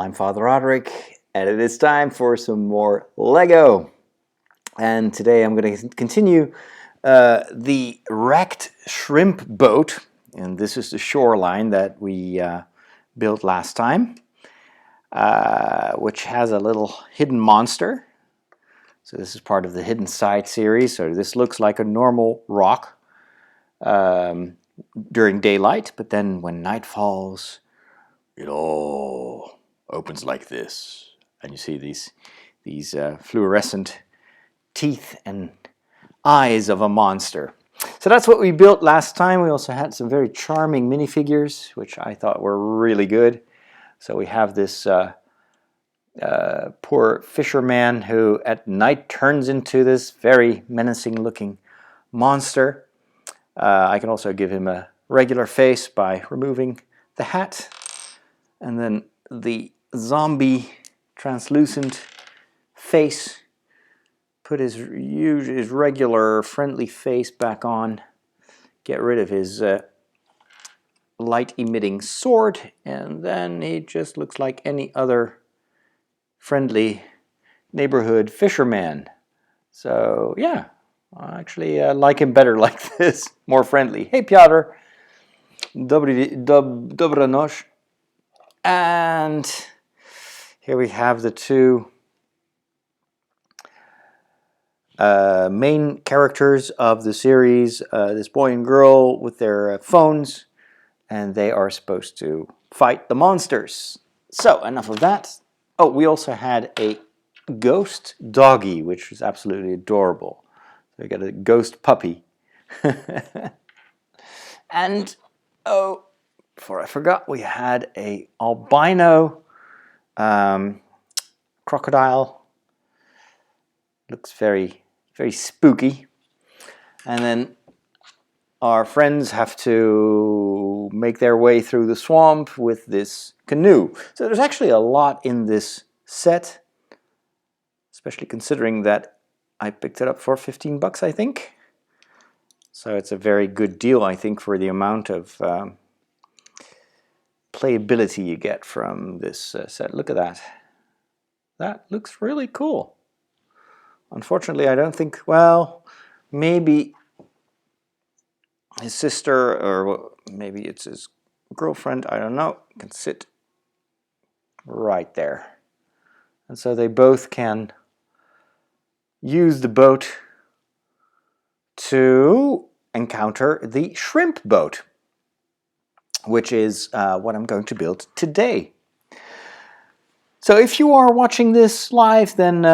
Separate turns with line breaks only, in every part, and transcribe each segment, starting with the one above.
I'm Father Roderick, and it is time for some more Lego. And today I'm going to continue the wrecked shrimp boat, and this is the shoreline that we built last time, which has a little hidden monster. So this is part of the Hidden Side series. So this looks like a normal rock during daylight, but then when night falls, it all opens like this, and you see these fluorescent teeth and eyes of a monster. So that's what we built last time. We also had some very charming minifigures, which I thought were really good. So we have this poor fisherman who at night turns into this very menacing looking monster. I can also give him a regular face by removing the hat, and then the zombie translucent face, put his regular friendly face back on, get rid of his light emitting sword, and then he just looks like any other friendly neighborhood fisherman. So yeah, I actually like him better like this, more friendly. Hey Piotr, dobra noc. And here we have the two main characters of the series, this boy and girl with their phones, and they are supposed to fight the monsters. So enough of that. Oh, we also had a ghost doggy, which is absolutely adorable. So we got a ghost puppy. And oh, before I forgot, we had a albino crocodile. Looks very, very spooky. And then our friends have to make their way through the swamp with this canoe. So there's actually a lot in this set, especially considering that I picked it up for 15 bucks, I think. So it's a very good deal, I think, for the amount of playability you get from this set. Look at that. That looks really cool. Unfortunately, I don't think, well, maybe his sister, or maybe it's his girlfriend, I don't know, can sit right there. And so they both can use the boat to encounter the shrimp boat, which is what I'm going to build today. So if you are watching this live, then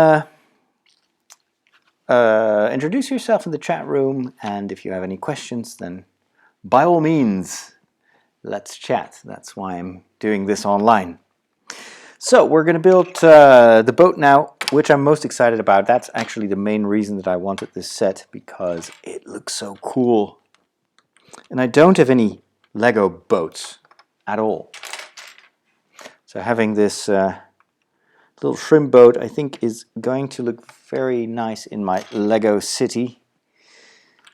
introduce yourself in the chat room, and if you have any questions, then by all means, let's chat. That's why I'm doing this online. So we're going to build the boat now, which I'm most excited about. That's actually the main reason that I wanted this set, because it looks so cool. And I don't have any Lego boats at all. So having this little shrimp boat, I think, is going to look very nice in my Lego city,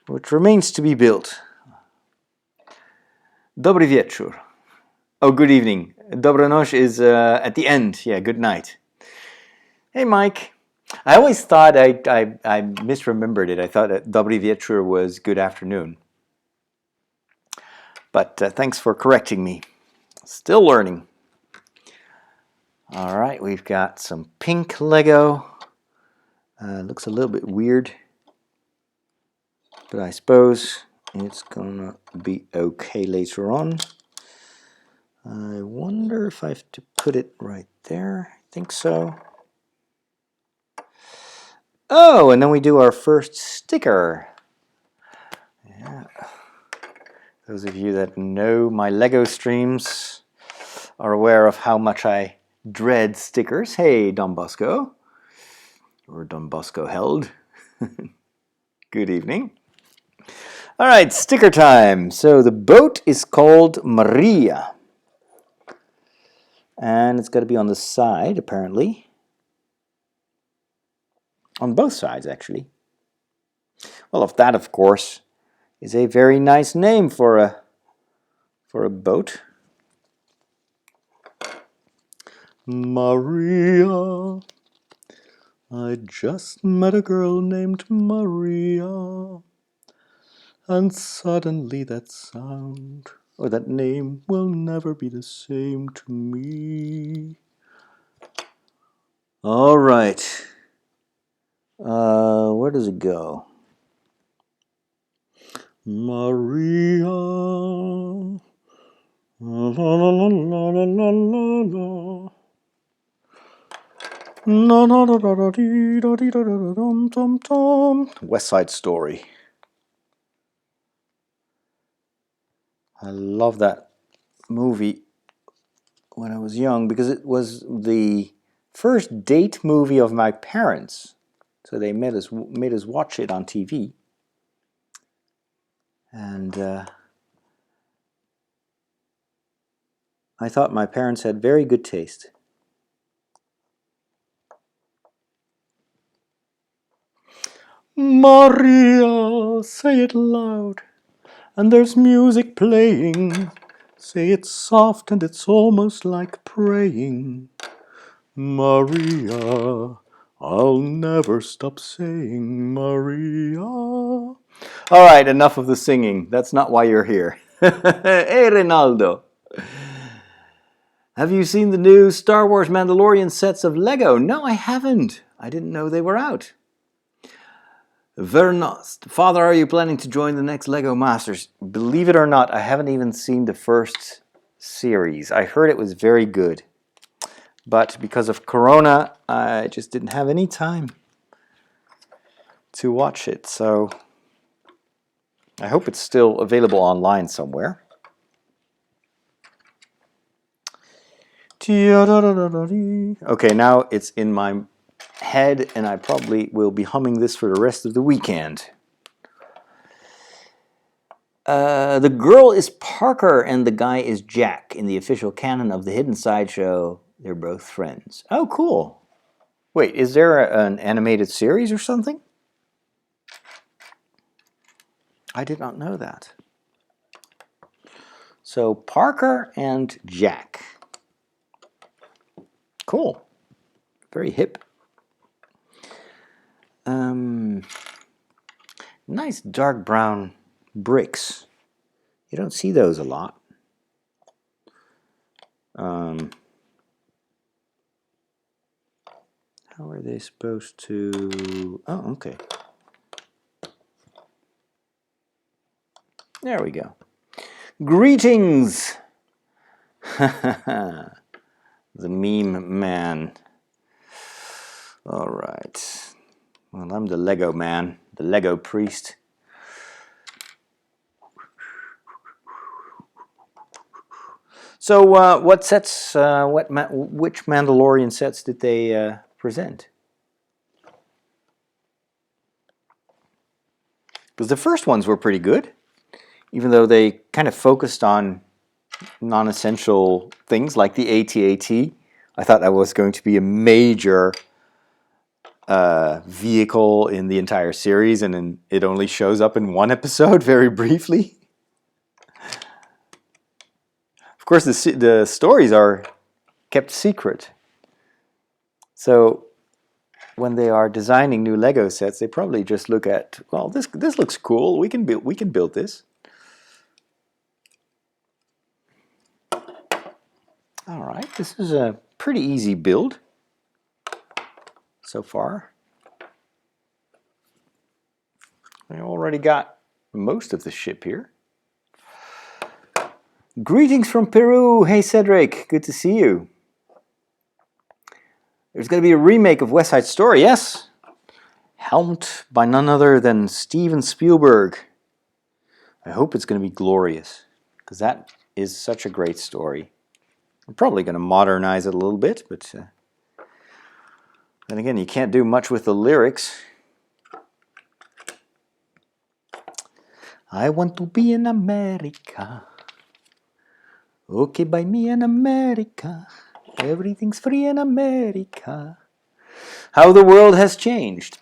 which remains to be built. Dobry wieczór. Oh, good evening. Dobra noc is at the end. Yeah, good night. Hey, Mike. I always thought I misremembered it. I thought that Dobry wieczór was good afternoon. But thanks for correcting me. Still learning. All right, we've got some pink Lego. Looks a little bit weird, but I suppose it's gonna be okay later on. I wonder if I have to put it right there. I think so. Oh, and then we do our first sticker. Yeah. Those of you that know my Lego streams are aware of how much I dread stickers. Hey, Don Bosco. Or Don Bosco held. Good evening. All right, sticker time. So the boat is called Maria. And it's got to be on the side, apparently. On both sides, actually. Well, that, of course, is a very nice name for a boat. Maria. I just met a girl named Maria. And suddenly that sound, or that name, will never be the same to me. All right. Where does it go? Maria. La la la la la la la la. Na na da da da dee da dee da da da dum dum dum. West Side Story. I love that movie when I was young because it was the first date movie of my parents. So they made us watch it on TV. And I thought my parents had very good taste. Maria, say it loud, and there's music playing. Say it soft and it's almost like praying. Maria, I'll never stop saying Maria. All right, enough of the singing. That's not why you're here. Hey, Ronaldo. Have you seen the new Star Wars Mandalorian sets of Lego? No, I haven't. I didn't know they were out. Vernost. Father, are you planning to join the next Lego Masters? Believe it or not, I haven't even seen the first series. I heard it was very good. But because of Corona, I just didn't have any time to watch it. So I hope it's still available online somewhere. Okay, now it's in my head, and I probably will be humming this for the rest of the weekend. The girl is Parker and the guy is Jack. In the official canon of the Hidden Side show, they're both friends. Oh, cool. Wait, is there an animated series or something? I did not know that. So, Parker and Jack. Cool. Very hip. Nice dark brown bricks. You don't see those a lot. How are they supposed to... Oh, okay. There we go. Greetings! The meme man. All right. Well, I'm the Lego man, the Lego priest. So, what sets? Which Mandalorian sets did they present? Because the first ones were pretty good, even though they kind of focused on non-essential things like the AT-AT. I thought that was going to be a major vehicle in the entire series, and it only shows up in one episode very briefly. Of course, the stories are kept secret. So when they are designing new Lego sets, they probably just look at, well, this looks cool. We can build this. All right, this is a pretty easy build so far. I already got most of the ship here. Greetings from Peru. Hey, Cedric. Good to see you. There's going to be a remake of West Side Story, yes. Helmed by none other than Steven Spielberg. I hope it's going to be glorious, because that is such a great story. I'm probably going to modernize it a little bit, but then again, you can't do much with the lyrics. I want to be in America. Okay, buy me in America. Everything's free in America. How the world has changed.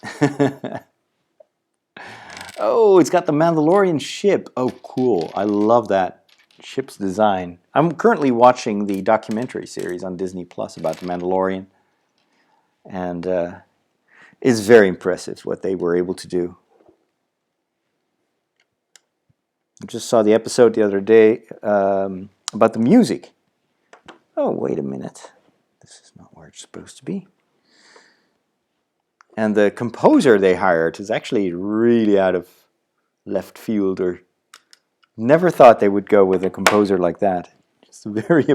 Oh, it's got the Mandalorian ship. Oh, cool. I love that ship's design. I'm currently watching the documentary series on Disney Plus about The Mandalorian, and it's very impressive what they were able to do. I just saw the episode the other day about the music. Oh, wait a minute. This is not where it's supposed to be. And the composer they hired is actually really out of left field, or never thought they would go with a composer like that. Just a very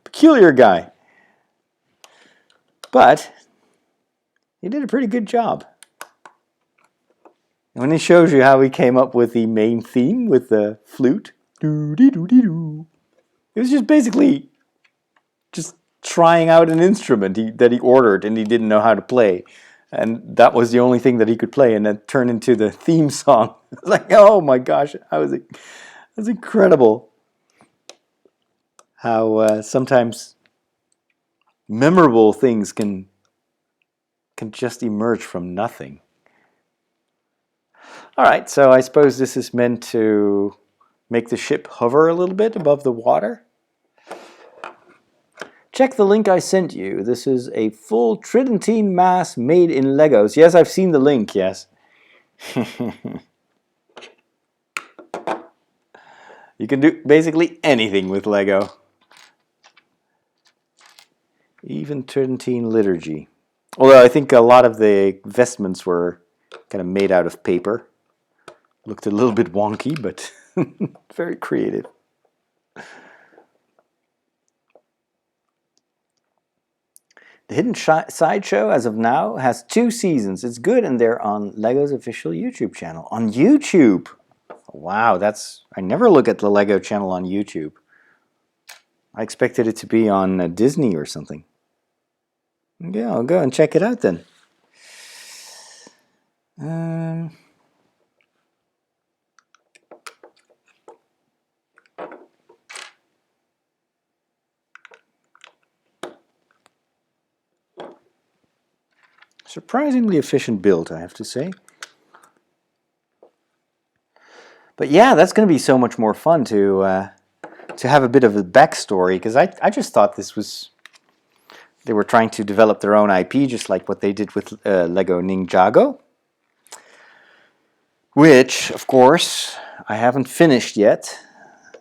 peculiar guy. But he did a pretty good job. And when he shows you how he came up with the main theme with the flute, doo-dee-doo-dee-doo, it was just basically just trying out an instrument that he ordered and he didn't know how to play. And that was the only thing that he could play, and that turned into the theme song. It was like, oh my gosh, it was incredible how sometimes memorable things can just emerge from nothing. All right, so I suppose this is meant to make the ship hover a little bit above the water. Check the link I sent you. This is a full Tridentine mast made in Legos. Yes, I've seen the link, yes. You can do basically anything with Lego. Even Tridentine liturgy. Although I think a lot of the vestments were kind of made out of paper. Looked a little bit wonky, but very creative. The Hidden Sideshow, as of now, has 2 seasons. It's good, and they're on Lego's official YouTube channel. On YouTube! Wow, I never look at the Lego channel on YouTube. I expected it to be on Disney or something. Yeah, I'll go and check it out then. Surprisingly efficient build, I have to say. But yeah, that's going to be so much more fun to have a bit of a backstory, because I just thought this was... They were trying to develop their own IP, just like what they did with Lego Ninjago. Which, of course, I haven't finished yet.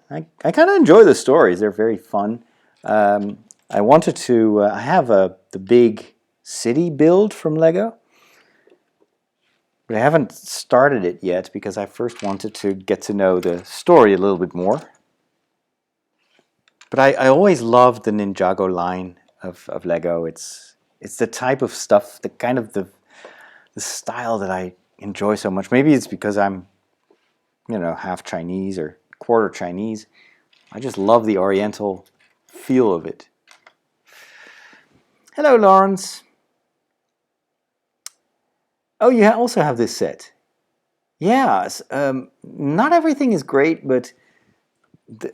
I kind of enjoy the stories. They're very fun. I wanted to... I have the big city build from Lego. But I haven't started it yet because I first wanted to get to know the story a little bit more. But I always loved the Ninjago line of Lego. It's the type of stuff, the style that I enjoy so much. Maybe it's because I'm, half Chinese or quarter Chinese. I just love the Oriental feel of it. Hello, Lawrence. Oh, you also have this set. Yeah, not everything is great, but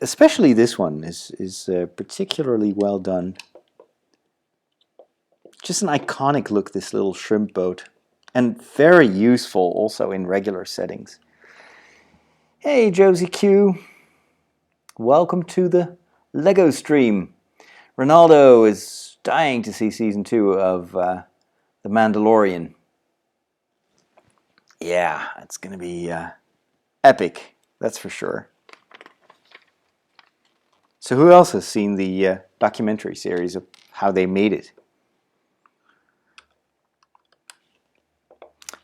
especially this one is particularly well done. Just an iconic look, this little shrimp boat. And very useful also in regular settings. Hey, Josie Q. Welcome to the Lego stream. Ronaldo is dying to see Season 2 of The Mandalorian. Yeah, it's going to be epic, that's for sure. So who else has seen the documentary series of how they made it?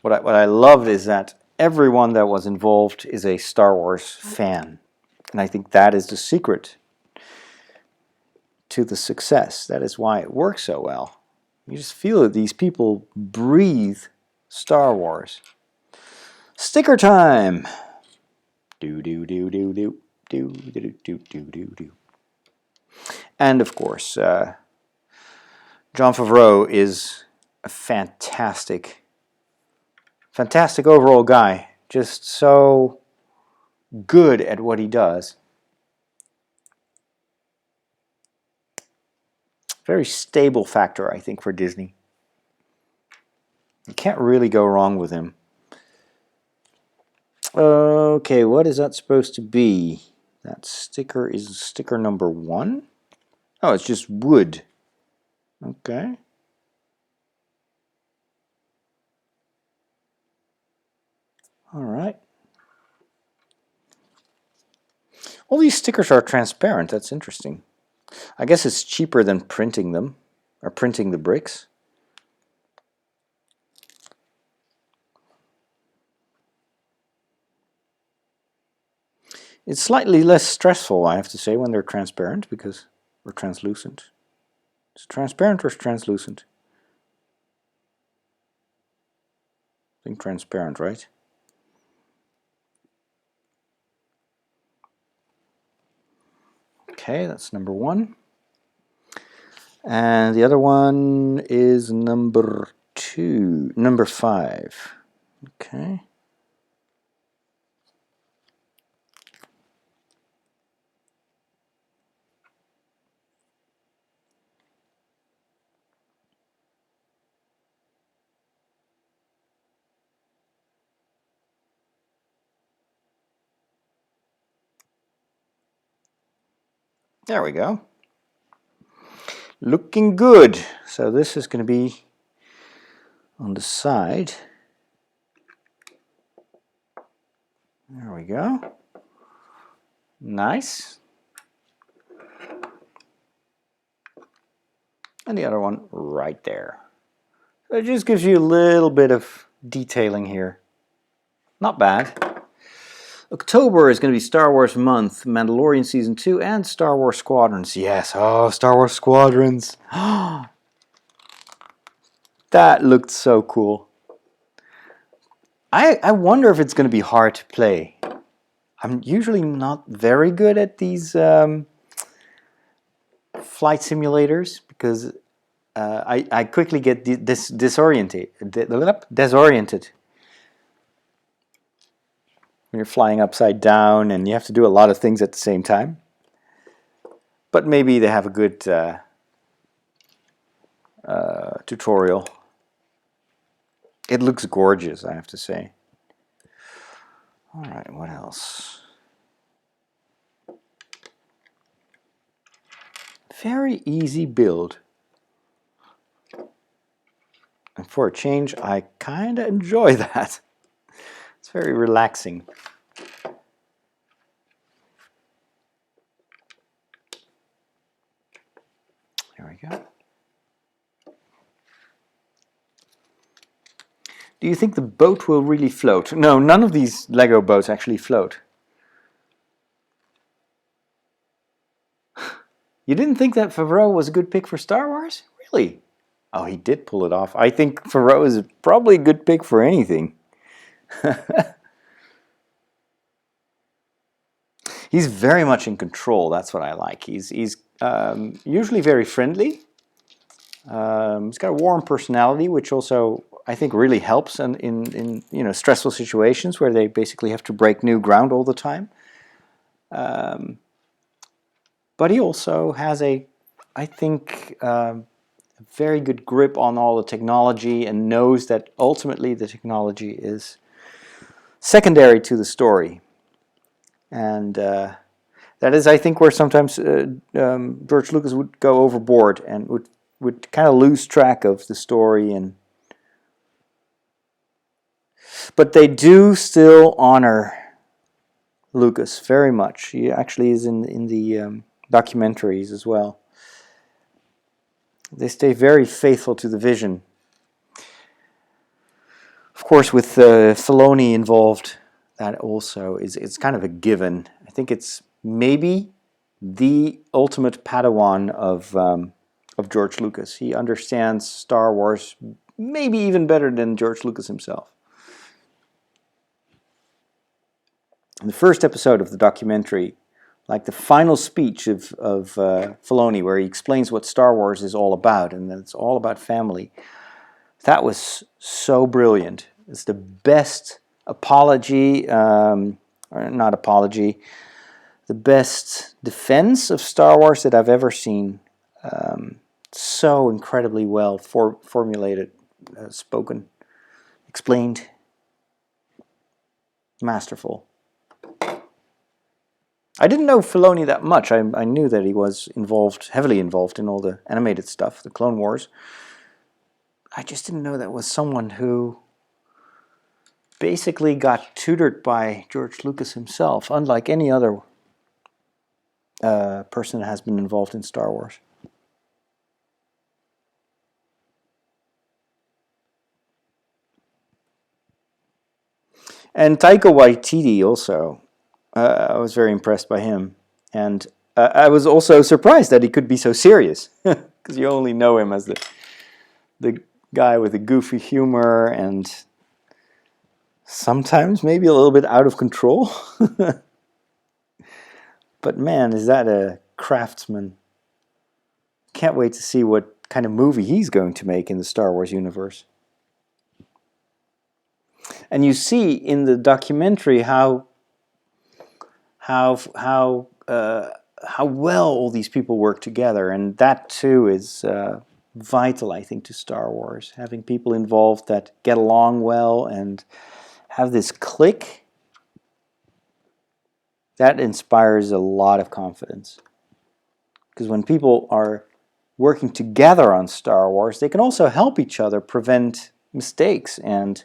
What I loved is that everyone that was involved is a Star Wars fan. And I think that is the secret to the success. That is why it works so well. You just feel that these people breathe Star Wars. Sticker time! Do. And of course, Jon Favreau is a fantastic overall guy. Just so good at what he does. Very stable factor, I think, for Disney. You can't really go wrong with him. Okay, what is that supposed to be? That sticker is sticker number 1. Oh, it's just wood. Okay. All right. All these stickers are transparent. That's interesting. I guess it's cheaper than printing them, or printing the bricks. It's slightly less stressful, I have to say, when they're transparent, because or translucent. Is it transparent or translucent? I think transparent, right? Okay, that's number 1. And the other one is number 5. Okay. There we go. Looking good. So this is going to be on the side. There we go. Nice. And the other one right there. So it just gives you a little bit of detailing here. Not bad. October is going to be Star Wars month, Mandalorian Season 2, and Star Wars Squadrons. Yes, oh, Star Wars Squadrons. That looked so cool. I wonder if it's going to be hard to play. I'm usually not very good at these flight simulators because I quickly get disoriented. When you're flying upside down and you have to do a lot of things at the same time. But maybe they have a good tutorial. It looks gorgeous, I have to say. Alright, what else? Very easy build. And for a change, I kind of enjoy that. It's very relaxing. There we go. Do you think the boat will really float? No, none of these Lego boats actually float. You didn't think that Favreau was a good pick for Star Wars? Really? Oh, he did pull it off. I think Favreau is probably a good pick for anything. He's very much in control. That's what I like. He's usually very friendly. He's got a warm personality, which also I think really helps in stressful situations where they basically have to break new ground all the time. But he also has I think, a very good grip on all the technology and knows that ultimately the technology is secondary to the story. And that is, I think, where sometimes George Lucas would go overboard and would kind of lose track of the story. But they do still honor Lucas very much. He actually is in the documentaries as well. They stay very faithful to the vision. Of course, with Filoni involved, that also it's kind of a given. I think it's maybe the ultimate Padawan of George Lucas. He understands Star Wars maybe even better than George Lucas himself. In the first episode of the documentary, like the final speech of Filoni, where he explains what Star Wars is all about, and that it's all about family, that was so brilliant. It's the best apology, or not apology, the best defense of Star Wars that I've ever seen. So incredibly well formulated, spoken, explained, masterful. I didn't know Filoni that much. I knew that he was heavily involved in all the animated stuff, the Clone Wars. I just didn't know that was someone who basically got tutored by George Lucas himself, unlike any other person that has been involved in Star Wars. And Taika Waititi also, I was very impressed by him. And I was also surprised that he could be so serious, because you only know him as the guy with the goofy humor and sometimes maybe a little bit out of control. But man, is that a craftsman. Can't wait to see what kind of movie he's going to make in the Star Wars universe. And you see in the documentary how well all these people work together, and that too is vital, I think, to Star Wars. Having people involved that get along well and have this click, that inspires a lot of confidence. Because when people are working together on Star Wars, they can also help each other prevent mistakes, and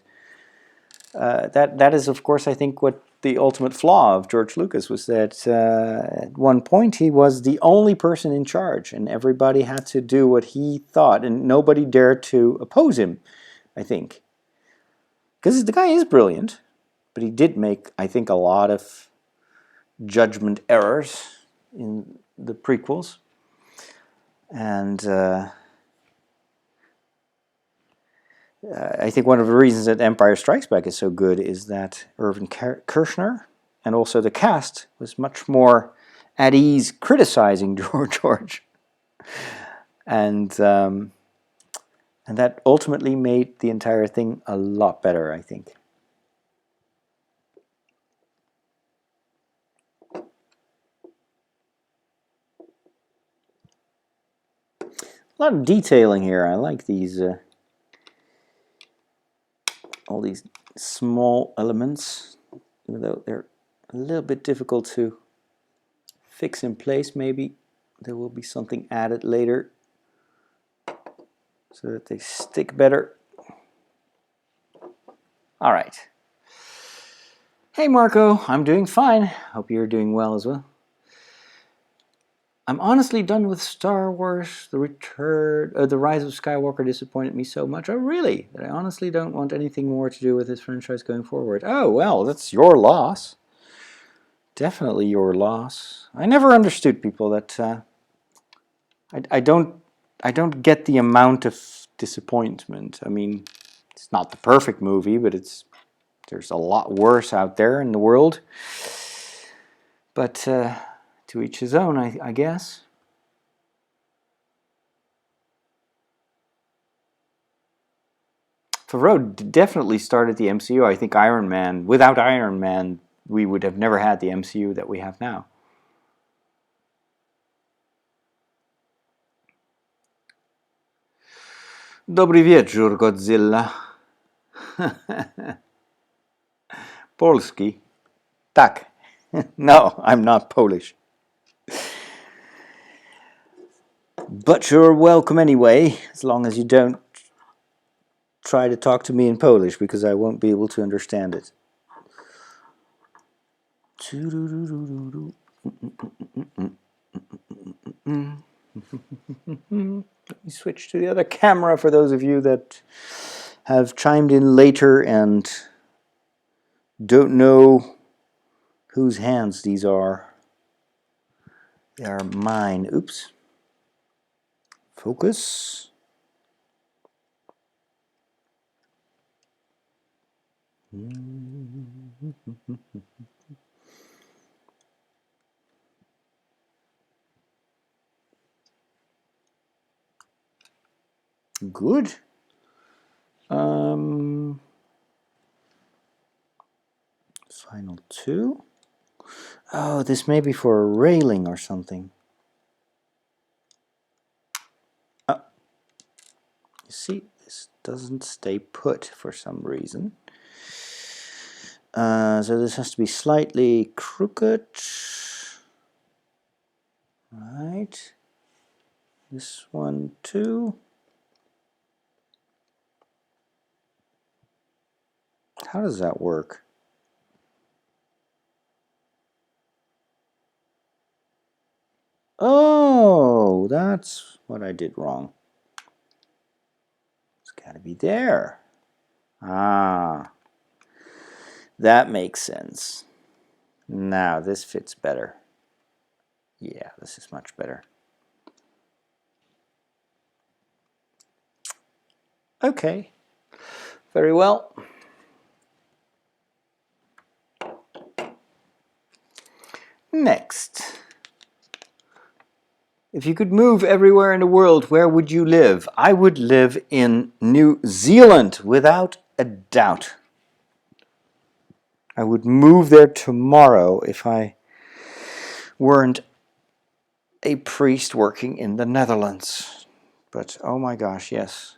that is, of course, I think what the ultimate flaw of George Lucas was, that at one point he was the only person in charge, and everybody had to do what he thought, and nobody dared to oppose him, I think. Because the guy is brilliant, but he did make, I think, a lot of judgment errors in the prequels. And I think one of the reasons that Empire Strikes Back is so good is that Irvin Kershner and also the cast was much more at ease criticizing George. And that ultimately made the entire thing a lot better, I think. A lot of detailing here. I like these, all these small elements, even though they're a little bit difficult to fix in place. Maybe there will be something added later so that they stick better. All right. Hey Marco, I'm doing fine. Hope you're doing well as well. I'm honestly done with Star Wars. The Rise of Skywalker disappointed me so much. Oh, really? That I honestly don't want anything more to do with this franchise going forward. Oh, well, that's your loss. Definitely your loss. I never understood people that I don't get the amount of disappointment. I mean, it's not the perfect movie, but there's a lot worse out there in the world. But to each his own, I guess. Favreau definitely started the MCU. I think Iron Man, without Iron Man, we would have never had the MCU that we have now. Dobry wieczór, Godzilla. Polski? Tak. No, I'm not Polish. But you're welcome anyway, as long as you don't try to talk to me in Polish, because I won't be able to understand it. Let me switch to the other camera for those of you that have chimed in later and don't know whose hands these are. They are mine. Oops. Focus. Good. Final two. Oh, this may be for a railing or something. Oh. You see, this doesn't stay put for some reason. So this has to be slightly crooked. Right. This one too. How does that work? Oh, that's what I did wrong. It's got to be there. Ah, that makes sense. Now this fits better. Yeah, this is much better. Okay, very well. Next. If you could move everywhere in the world, where would you live? I would live in New Zealand, without a doubt. I would move there tomorrow if I weren't a priest working in the Netherlands. But oh my gosh, yes.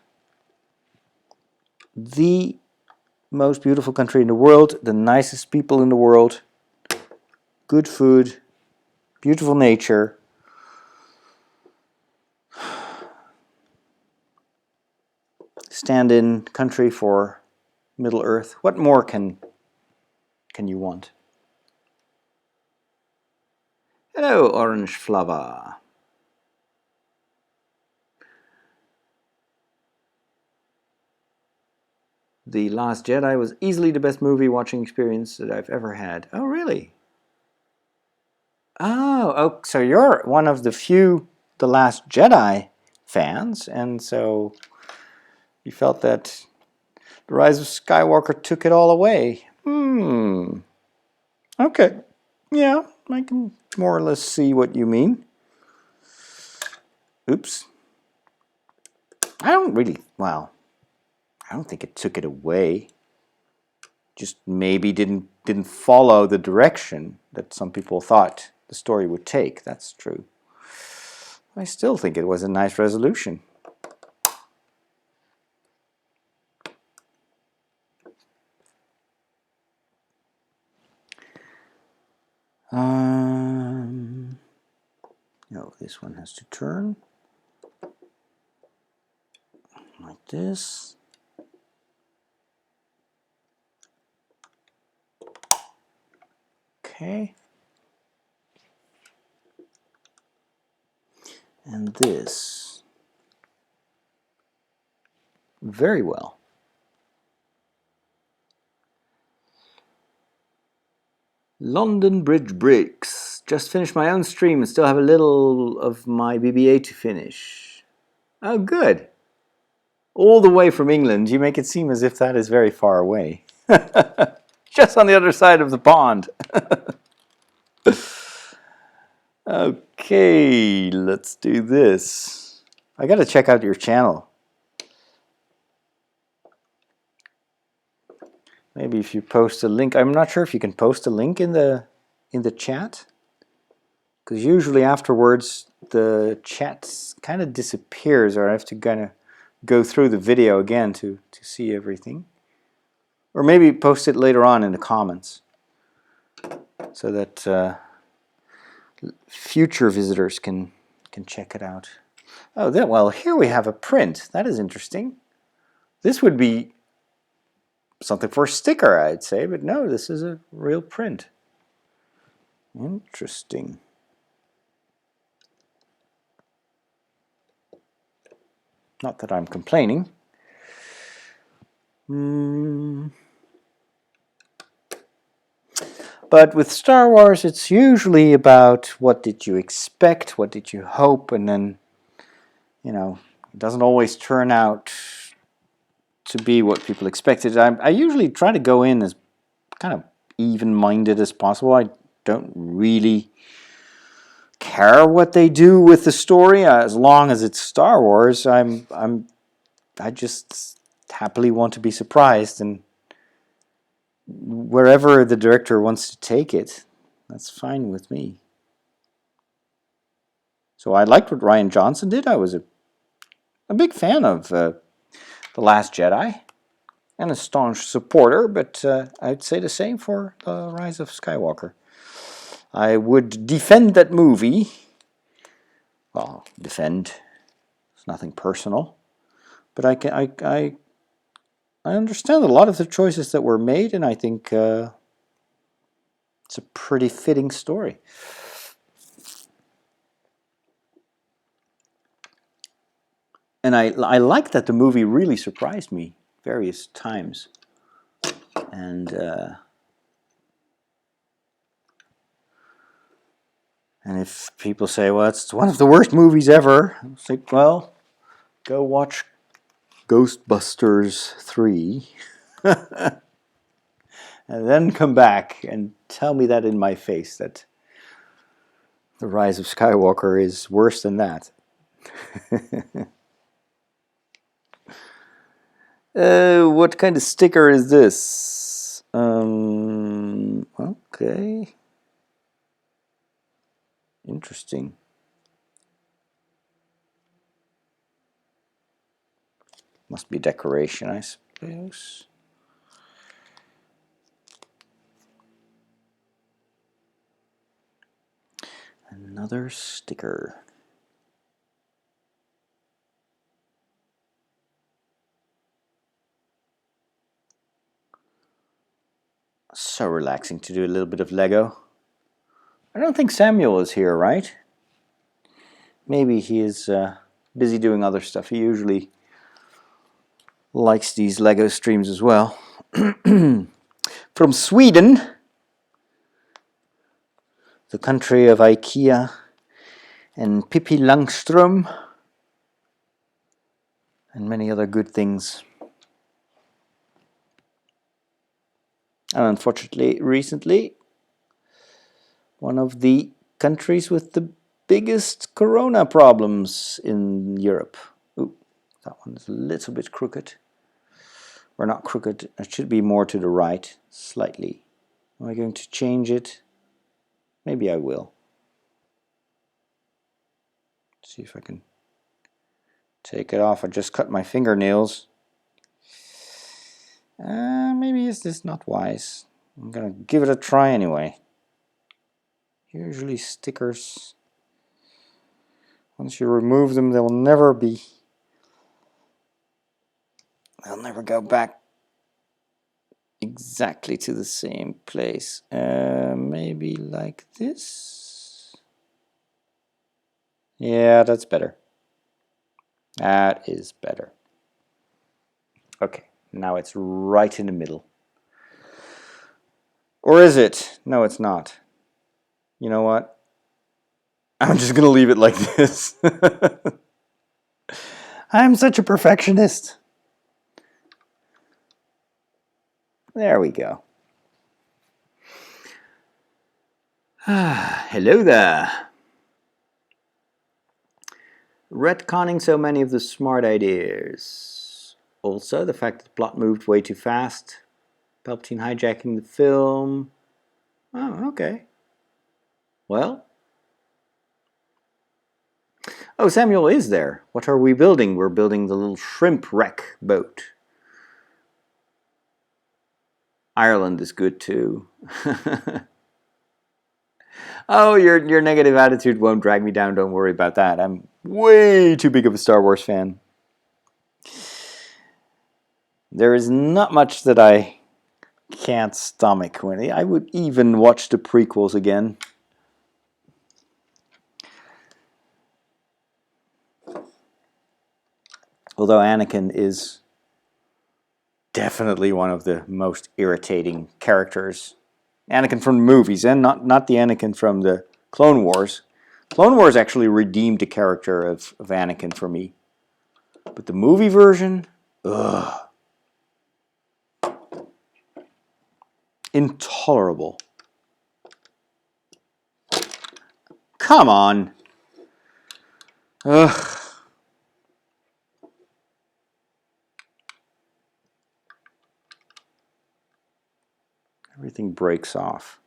The most beautiful country in the world, the nicest people in the world, good food, beautiful nature. Stand-in country for Middle Earth. What more can you want? Hello, Orange Flava. The Last Jedi was easily the best movie watching experience that I've ever had. Oh, really? Oh, so you're one of the few The Last Jedi fans, and so you felt that The Rise of Skywalker took it all away. Okay. Yeah, I can more or less see what you mean. Oops. I don't think it took it away. Just maybe didn't follow the direction that some people thought the story would take. That's true. I still think it was a nice resolution. No, this one has to turn like this. Okay. And this. Very well. London Bridge breaks. Just finished my own stream and still have a little of my BBA to finish. Oh, good. All the way from England. You make it seem as if that is very far away. Just on the other side of the pond. Okay, let's do this. I gotta check out your channel. Maybe if you post a link. I'm not sure if you can post a link in the chat, because usually afterwards the chat kind of disappears, or I have to kind of go through the video again to see everything. Or maybe post it later on in the comments, so that future visitors can check it out. Oh, well, here we have a print. That is interesting. This would be something for a sticker, I'd say, but no, this is a real print. Interesting. Not that I'm complaining. But with Star Wars, it's usually about what did you expect, what did you hope, and then, you know, it doesn't always turn out to be what people expected. I usually try to go in as kind of even-minded as possible. I don't really care what they do with the story, as long as it's Star Wars. I just happily want to be surprised, and wherever the director wants to take it, that's fine with me. So I liked what Rian Johnson did. I was a big fan of The Last Jedi, and a staunch supporter, but I'd say the same for The Rise of Skywalker. I would defend that movie well, defend. It's nothing personal, but I understand a lot of the choices that were made, and I think it's a pretty fitting story. And I like that the movie really surprised me various times. And if people say, well, it's one of the worst movies ever, I'll say, well, go watch Ghostbusters 3 and then come back and tell me that in my face that The Rise of Skywalker is worse than that. What kind of sticker is this? Okay. Interesting. Must be decoration, I suppose. Another sticker. So relaxing to do a little bit of Lego. I don't think Samuel is here, right? Maybe he is busy doing other stuff. He usually likes these Lego streams as well. From Sweden, the country of IKEA and Pippi Langström and many other good things. And unfortunately, recently, one of the countries with the biggest corona problems in Europe. Ooh, that one is a little bit crooked. Or not crooked, it should be more to the right, slightly. Am I going to change it? Maybe I will. See if I can take it off. I just cut my fingernails. Maybe is this not wise? I'm gonna give it a try anyway. Usually stickers, once you remove them, they'll never go back exactly to the same place. Maybe like this. Yeah, that's better. That is better. Okay, now it's right in the middle. Or is it? No, it's not. You know what? I'm just gonna leave it like this. I'm such a perfectionist. There we go. Hello there. Retconning so many of the smart ideas. Also, the fact that the plot moved way too fast. Palpatine hijacking the film. Oh, okay. Well. Oh, Samuel is there. What are we building? We're building the little shrimp wreck boat. Ireland is good too. Oh, your negative attitude won't drag me down. Don't worry about that. I'm way too big of a Star Wars fan. There is not much that I can't stomach. I would even watch the prequels again. Although Anakin is definitely one of the most irritating characters. Anakin from the movies, and not the Anakin from the Clone Wars. Clone Wars actually redeemed the character of Anakin for me. But the movie version, ugh. Intolerable. Come on. Ugh. Everything breaks off.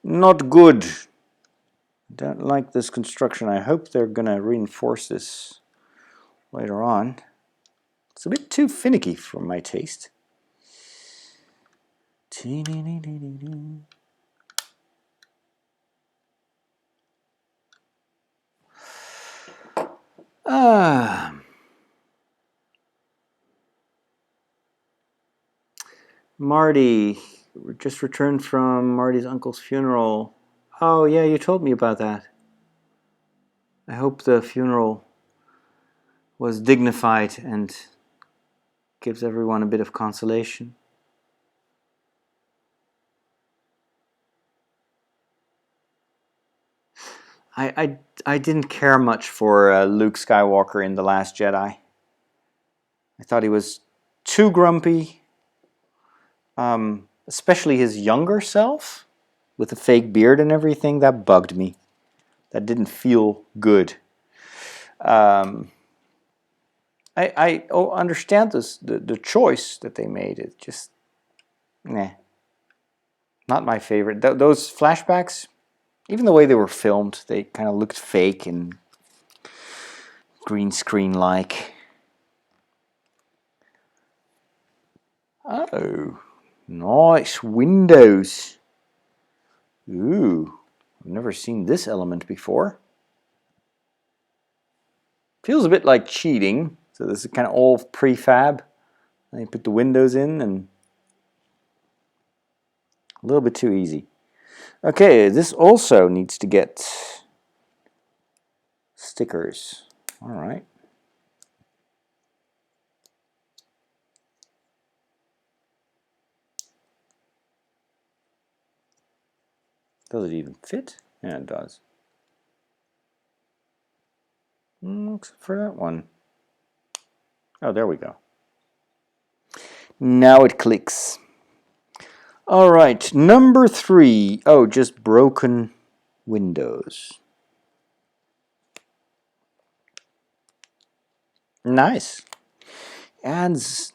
Not good. Don't like this construction. I hope they're going to reinforce this later on. It's a bit too finicky for my taste. Marty, just returned from Marty's uncle's funeral. Oh, yeah, you told me about that. I hope the funeral was dignified and gives everyone a bit of consolation. I didn't care much for Luke Skywalker in The Last Jedi. I thought he was too grumpy, especially his younger self with the fake beard and everything. That bugged me. That didn't feel good. I understand the choice that they made. It just, nah, not my favorite. Those flashbacks, even the way they were filmed, they kind of looked fake and green screen-like. Oh, nice windows. Ooh, I've never seen this element before. Feels a bit like cheating. So this is kind of all prefab. And you put the windows in and a little bit too easy. Okay, this also needs to get stickers. All right. Does it even fit? Yeah, it does. Except for that one. Oh, there we go. Now it clicks. All right, number 3. Oh, just broken windows. Nice. Adds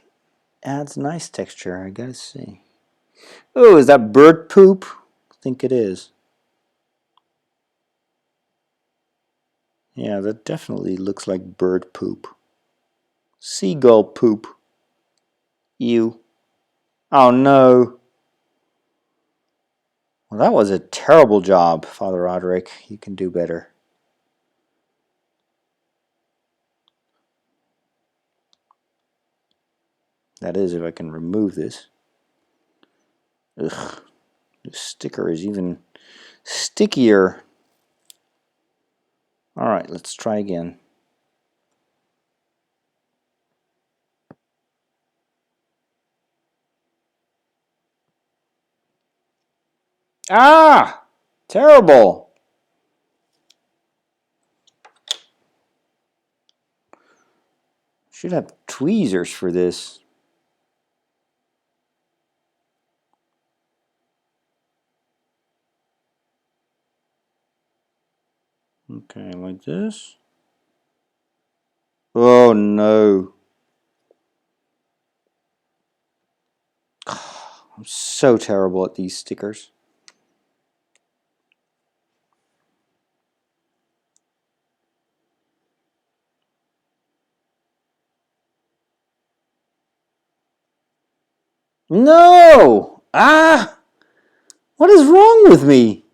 nice texture, I gotta say. Oh, is that bird poop? I think it is. Yeah, that definitely looks like bird poop. Seagull poop. Ew. Oh no. Well, that was a terrible job, Father Roderick. You can do better. That is, if I can remove this. Ugh. The sticker is even stickier. Alright, let's try again. Ah! Terrible! Should have tweezers for this. Okay, like this. Oh no. I'm so terrible at these stickers. No! Ah! What is wrong with me?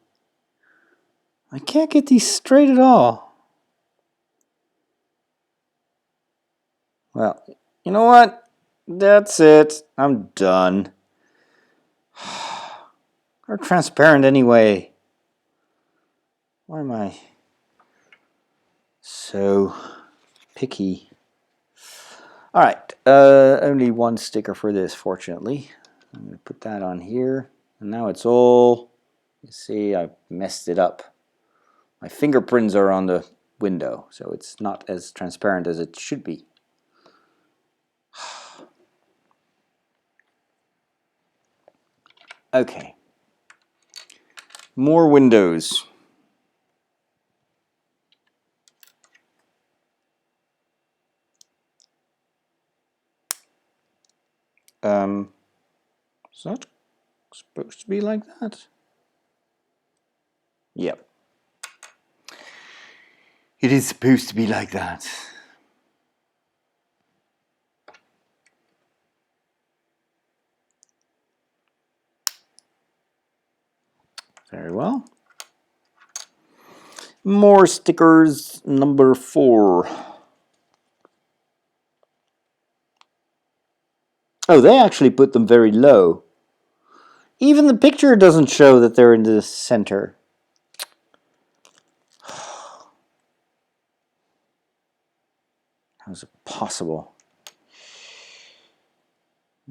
I can't get these straight at all. Well, you know what? That's it. I'm done. They're transparent anyway. Why am I so picky? Alright, only one sticker for this, fortunately. I'm going to put that on here. And now it's all, you see, I messed it up. My fingerprints are on the window, so it's not as transparent as it should be. Okay. More windows. Is that supposed to be like that? Yep. It is supposed to be like that. Very well. More stickers, number 4. Oh, they actually put them very low. Even the picture doesn't show that they're in the center. How is it possible?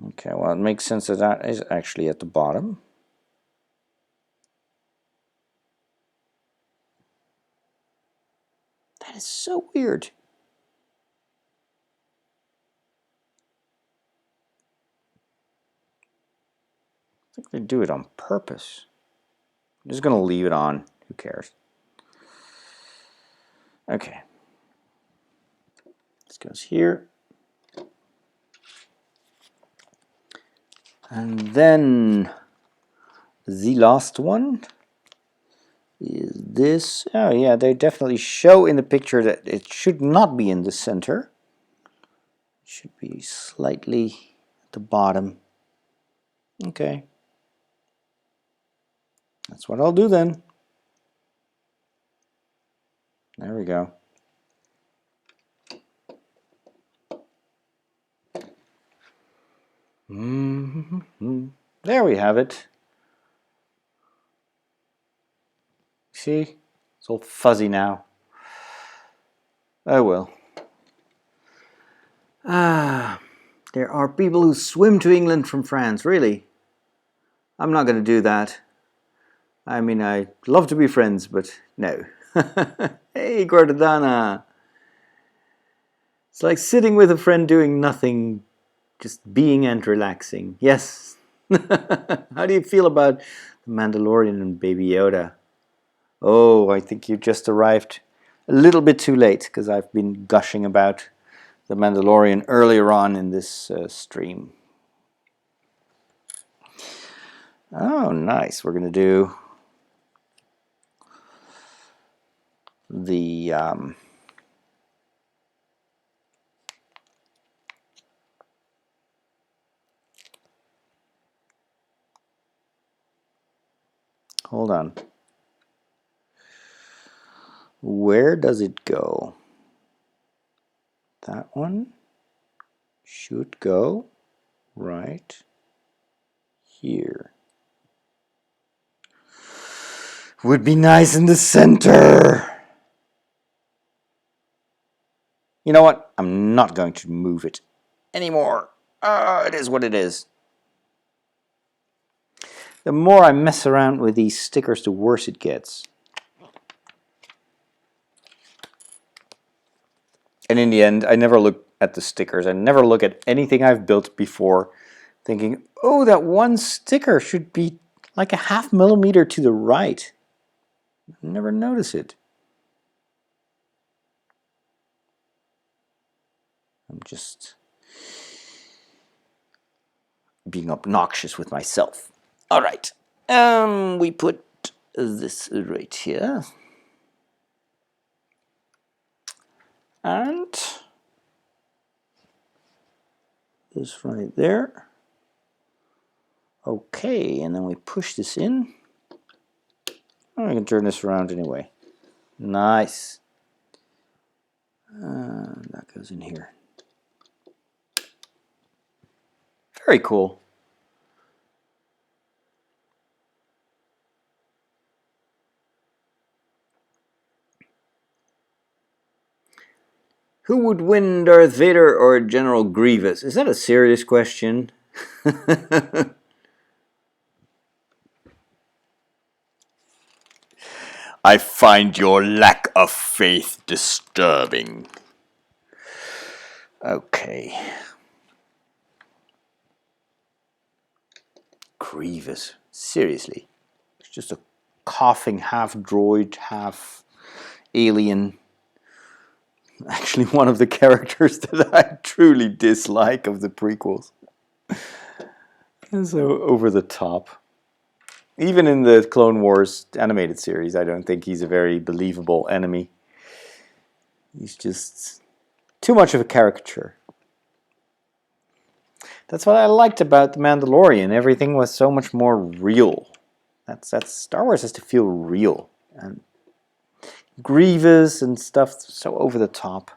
Okay, well, it makes sense that that is actually at the bottom. That is so weird. I think they do it on purpose. I'm just going to leave it on. Who cares? Okay. This goes here. And then the last one is this. Oh yeah, they definitely show in the picture that it should not be in the center. It should be slightly at the bottom. Okay. That's what I'll do then. There we go. There we have it. See? It's all fuzzy now. Oh well. There are people who swim to England from France, really? I'm not going to do that. I mean, I'd love to be friends, but no. Hey, Gordana. It's like sitting with a friend doing nothing, just being and relaxing. Yes. How do you feel about The Mandalorian and Baby Yoda? Oh, I think you just arrived a little bit too late, because I've been gushing about The Mandalorian earlier on in this stream. Oh, nice. We're going to do the hold on. Where does it go? That one should go right here. Would be nice in the center. You know what? I'm not going to move it anymore. It is what it is. The more I mess around with these stickers, the worse it gets. And in the end, I never look at the stickers. I never look at anything I've built before thinking, oh, that one sticker should be like a ½ millimeter to the right. I never notice it. I'm just being obnoxious with myself. All right. We put this right here. And this right there. Okay, and then we push this in. Oh, I can turn this around anyway. Nice. That goes in here. Very cool. Who would win, Darth Vader or General Grievous? Is that a serious question? I find your lack of faith disturbing. Okay. Grievous. Seriously. It's just a coughing half droid, half alien. Actually, one of the characters that I truly dislike of the prequels. And so over the top. Even in the Clone Wars animated series, I don't think he's a very believable enemy. He's just too much of a caricature. That's what I liked about The Mandalorian. Everything was so much more real. That's Star Wars has to feel real. And Grievous and stuff so over the top.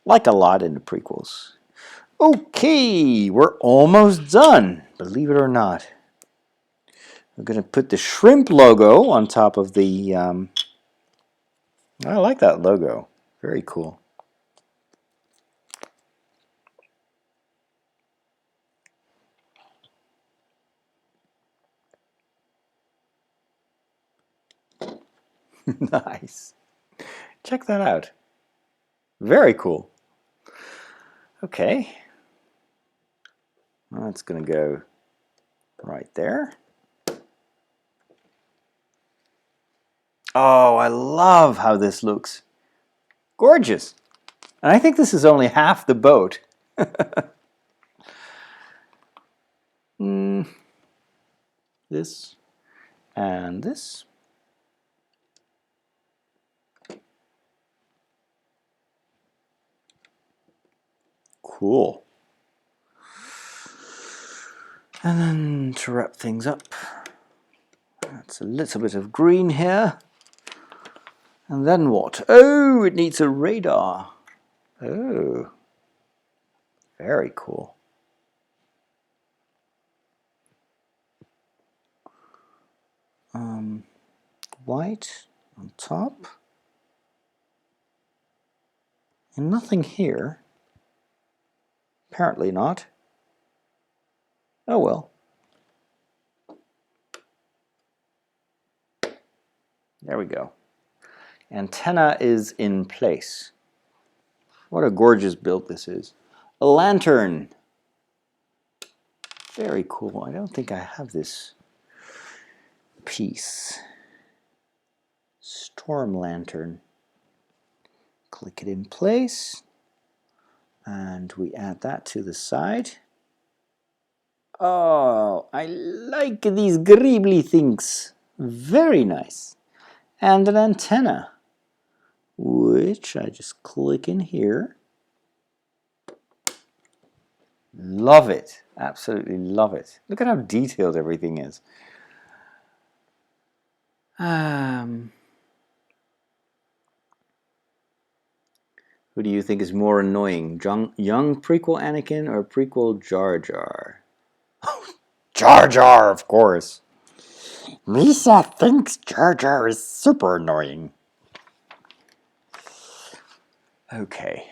Like a lot in the prequels. Okay, we're almost done, believe it or not. We're going to put the shrimp logo on top of the... I like that logo. Very cool. Nice. Check that out. Very cool. Okay. Well, that's going to go right there. Oh, I love how this looks. Gorgeous. And I think this is only half the boat. This and this. Cool. And then to wrap things up, that's a little bit of green here. And then what? Oh, it needs a radar. Oh, very cool. White on top. And nothing here. Apparently not. Oh well. There we go. Antenna is in place. What a gorgeous build this is. A lantern. Very cool. I don't think I have this piece. Storm lantern. Click it in place. And we add that to the side. Oh, I like these greebly things. Very nice. And an antenna, which I just click in here. Love it. Absolutely love it. Look at how detailed everything is. Who do you think is more annoying? Young prequel Anakin or prequel Jar Jar? Jar Jar, of course. Lisa thinks Jar Jar is super annoying. Okay.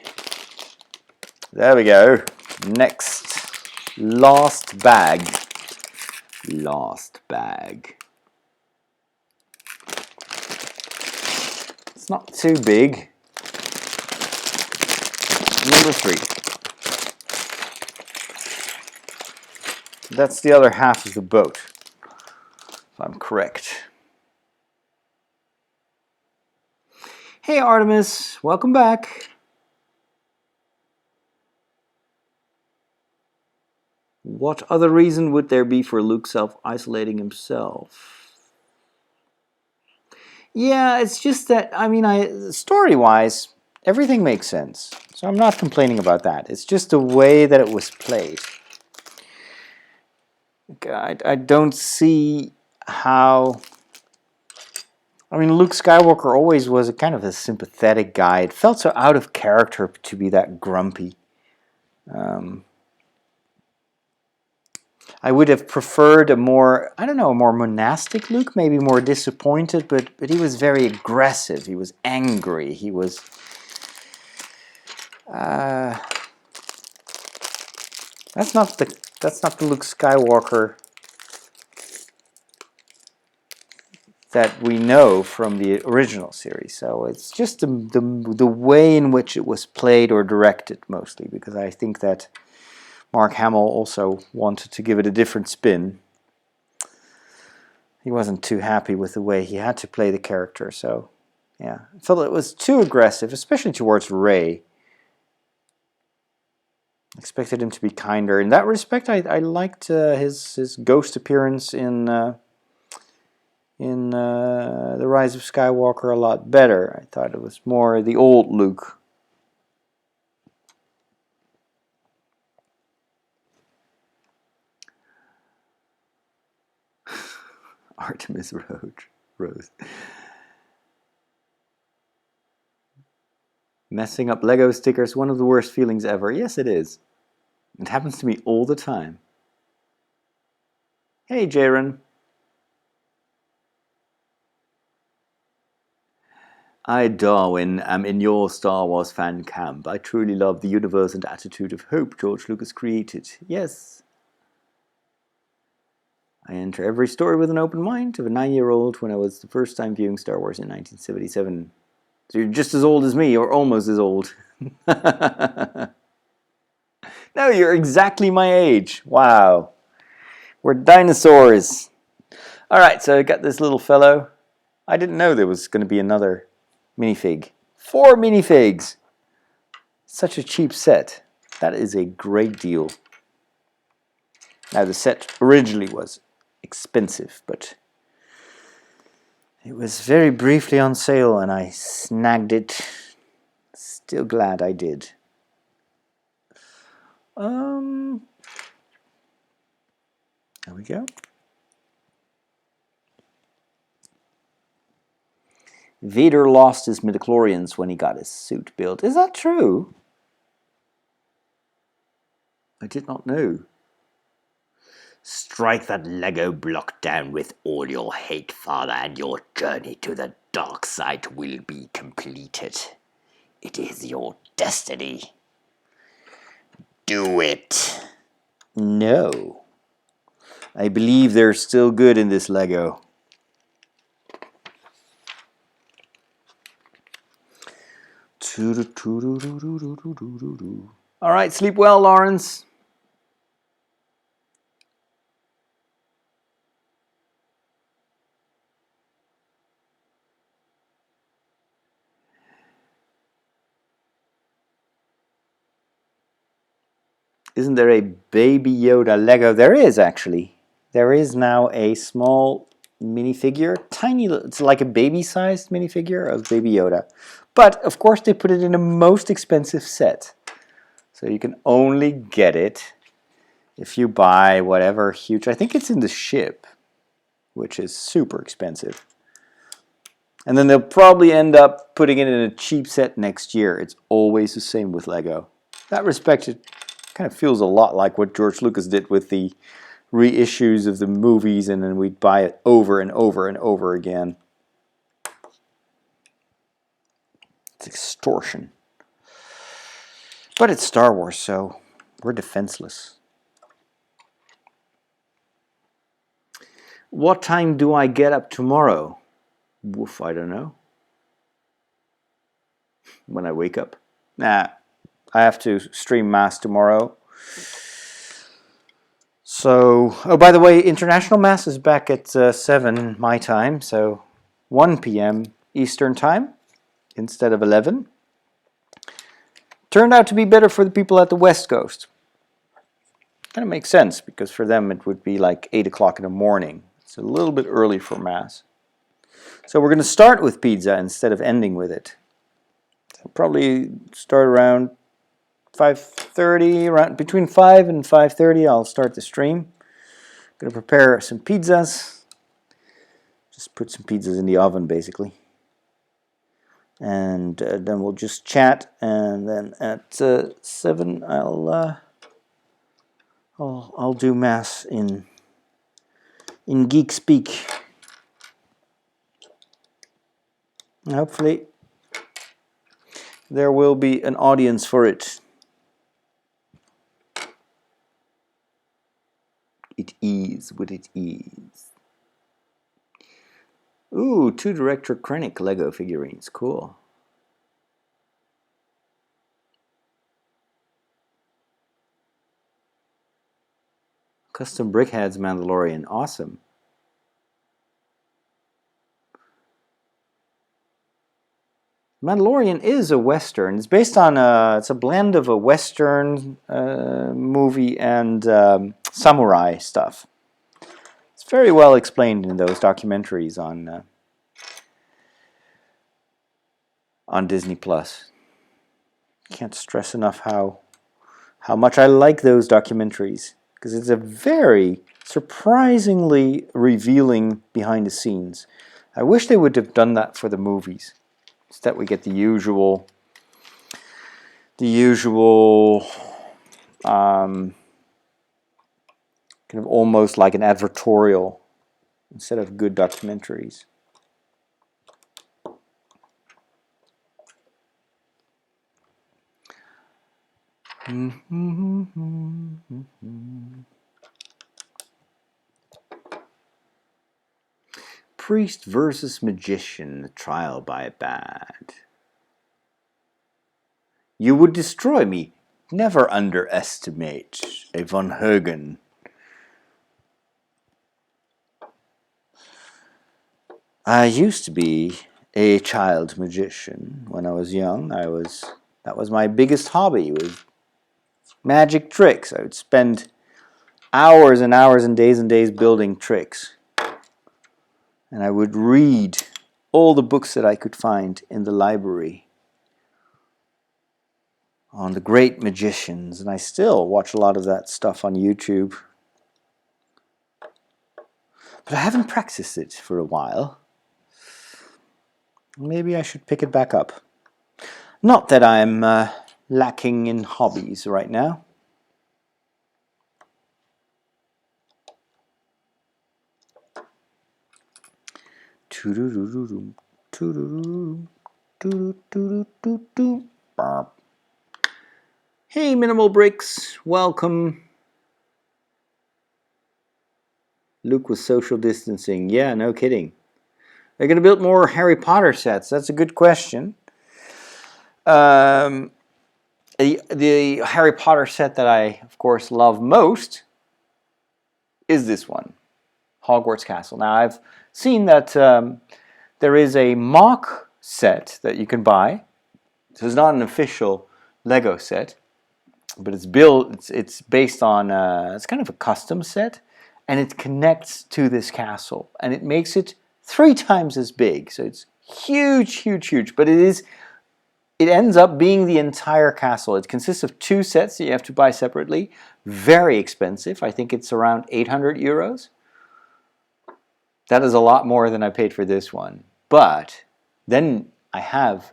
There we go. Next. Last bag. Last bag. It's not too big. Number 3. That's the other half of the boat, if I'm correct. Hey Artemis, welcome back. What other reason would there be for Luke self-isolating himself? Yeah, it's just that, I mean, story-wise, everything makes sense. So I'm not complaining about that. It's just the way that it was played. I don't see how... I mean, Luke Skywalker always was a kind of a sympathetic guy. It felt so out of character to be that grumpy. I would have preferred a more, I don't know, a more monastic Luke, maybe more disappointed, but he was very aggressive. He was angry. He was... That's not the Luke Skywalker that we know from the original series. So it's just the way in which it was played or directed mostly, because I think that Mark Hamill also wanted to give it a different spin. He wasn't too happy with the way he had to play the character, so yeah. I felt it was too aggressive, especially towards Rey. Expected him to be kinder. In that respect, I liked his ghost appearance in The Rise of Skywalker a lot better. I thought it was more the old Luke. Artemis Rose. Messing up Lego stickers, one of the worst feelings ever. Yes, it is. It happens to me all the time. Hey, Jaren. I, Darwin, am in your Star Wars fan camp. I truly love the universe and attitude of hope George Lucas created. Yes. I enter every story with an open mind of a 9-year-old when I was the first time viewing Star Wars in 1977. So you're just as old as me, or almost as old. No, you're exactly my age. Wow. We're dinosaurs. Alright, so I got this little fellow. I didn't know there was going to be another minifig. 4 minifigs! Such a cheap set. That is a great deal. Now the set originally was expensive, but it was very briefly on sale and I snagged it. Still glad I did. There we go. Vader lost his midichlorians when he got his suit built. Is that true? I did not know. Strike that Lego block down with all your hate, Father, and your journey to the dark side will be completed. It is your destiny. Do it. No. I believe there's still good in this Lego. All right, sleep well, Lawrence. Isn't there a Baby Yoda Lego? There is, actually. There is now a small minifigure, tiny, it's like a baby-sized minifigure of Baby Yoda. But, of course, they put it in a most expensive set. So you can only get it if you buy whatever huge... I think it's in the ship, which is super expensive. And then they'll probably end up putting it in a cheap set next year. It's always the same with Lego. In that respect, it kind of feels a lot like what George Lucas did with the reissues of the movies, and then we'd buy it over and over and over again. It's extortion. But it's Star Wars, so we're defenseless. What time do I get up tomorrow? Woof, I don't know. When I wake up. Nah, I have to stream Mass tomorrow. So, oh, by the way, International Mass is back at 7 my time, so 1 p.m. Eastern time instead of 11. Turned out to be better for the people at the West Coast. Kind of makes sense, because for them it would be like 8 o'clock in the morning. It's a little bit early for Mass. So we're going to start with pizza instead of ending with it. So probably start around 5:30, around between 5 and 5:30 I'll start the stream. I'm going to prepare some pizzas. Just put some pizzas in the oven basically. And then we'll just chat, and then at 7 I'll do Mass in geek speak. Hopefully there will be an audience for it. It is what it is. Ooh, 2 Director Krennic Lego figurines. Cool. Custom Brickheads Mandalorian. Awesome. Mandalorian is a Western. It's based on it's a blend of a Western movie and samurai stuff. It's very well explained in those documentaries on Disney Plus. Can't stress enough how much I like those documentaries, because it's a very surprisingly revealing behind the scenes. I wish they would have done that for the movies. Instead we get the usual kind of almost like an advertorial instead of good documentaries. Priest versus magician, trial by bad. You would destroy me. Never underestimate a Von Hogen. I used to be a child magician when I was young. That was my biggest hobby, was magic tricks. I would spend hours and hours and days building tricks. And I would read all the books that I could find in the library on the great magicians, and I still watch a lot of that stuff on YouTube. But I haven't practiced it for a while. Maybe I should pick it back up. Not that I'm lacking in hobbies right now. Hey, Minimal Bricks, welcome. Luke was social distancing. Yeah, no kidding. They're going to build more Harry Potter sets. That's a good question. The Harry Potter set that I, of course, love most is this one, Hogwarts Castle. Now, I've seen that there is a mock set that you can buy. So it's not an official Lego set, but it's built. It's based on. It's kind of a custom set, and it connects to this castle, and it makes it 3 times as big. So it's huge, huge, huge. But it ends up being the entire castle. It consists of 2 sets that you have to buy separately. Very expensive. I think it's around 800 euros. That is a lot more than I paid for this one. But then I have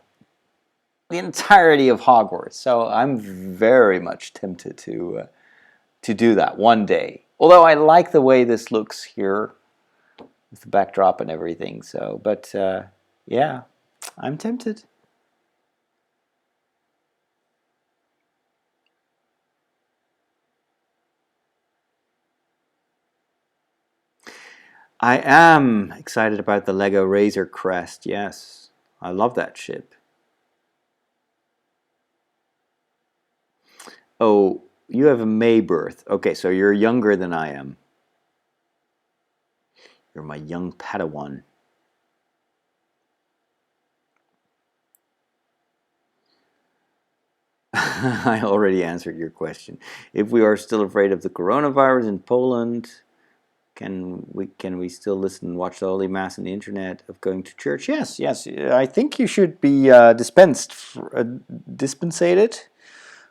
the entirety of Hogwarts. So I'm very much tempted to do that one day. Although I like the way this looks here with the backdrop and everything. So, but yeah, I'm tempted. I am excited about the Lego Razor Crest. Yes, I love that ship. Oh, you have a May birth. Okay, so you're younger than I am. You're my young Padawan. I already answered your question. If we are still afraid of the coronavirus in Poland, can we still listen and watch the Holy Mass on the internet of going to church? Yes, yes. I think you should be dispensated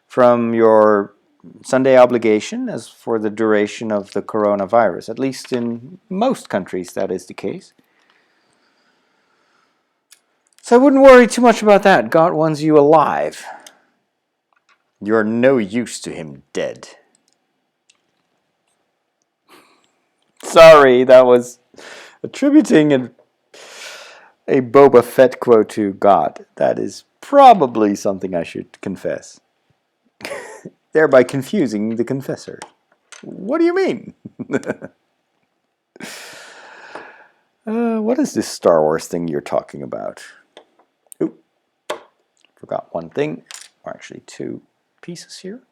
from your Sunday obligation as for the duration of the coronavirus. At least in most countries, that is the case. So I wouldn't worry too much about that. God wants you alive. You're no use to him dead. Sorry, that was attributing a Boba Fett quote to God. That is probably something I should confess. Thereby confusing the confessor. What do you mean? What is this Star Wars thing you're talking about? Oop, forgot one thing, or actually 2 pieces here.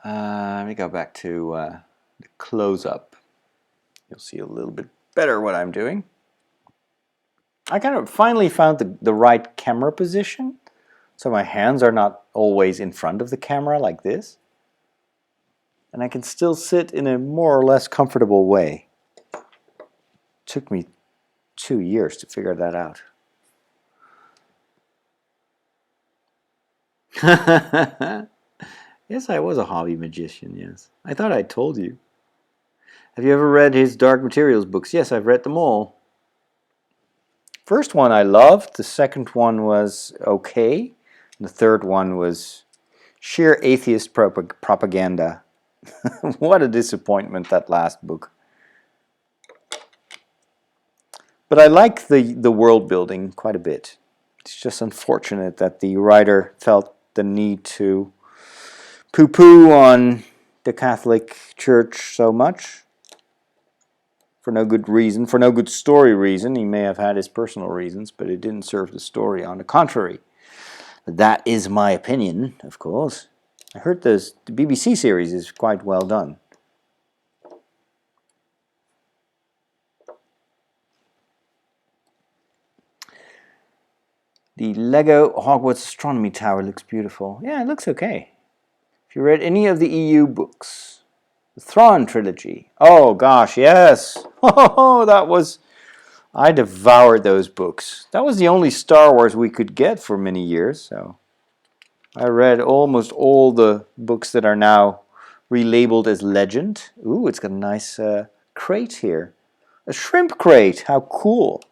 Let me go back to the close-up. You'll see a little bit better what I'm doing. I kind of finally found the right camera position, so my hands are not always in front of the camera like this. And I can still sit in a more or less comfortable way. It took me 2 years to figure that out. Yes, I was a hobby magician, yes. I thought I told you. Have you ever read his Dark Materials books? Yes, I've read them all. First one I loved. The second one was okay. The third one was sheer atheist propaganda. What a disappointment, that last book. But I like the world building quite a bit. It's just unfortunate that the writer felt the need to poo-poo on the Catholic Church so much. For no good reason, for no good story reason. He may have had his personal reasons, but it didn't serve the story. On the contrary. That is my opinion, of course. I heard the BBC series is quite well done. The Lego Hogwarts Astronomy Tower looks beautiful. Yeah, it looks okay. If you read any of the EU books, the Thrawn trilogy. Oh gosh, yes. Oh, that was... I devoured those books. That was the only Star Wars we could get for many years, so... I read almost all the books that are now relabeled as Legend. Ooh, it's got a nice crate here. A shrimp crate, how cool.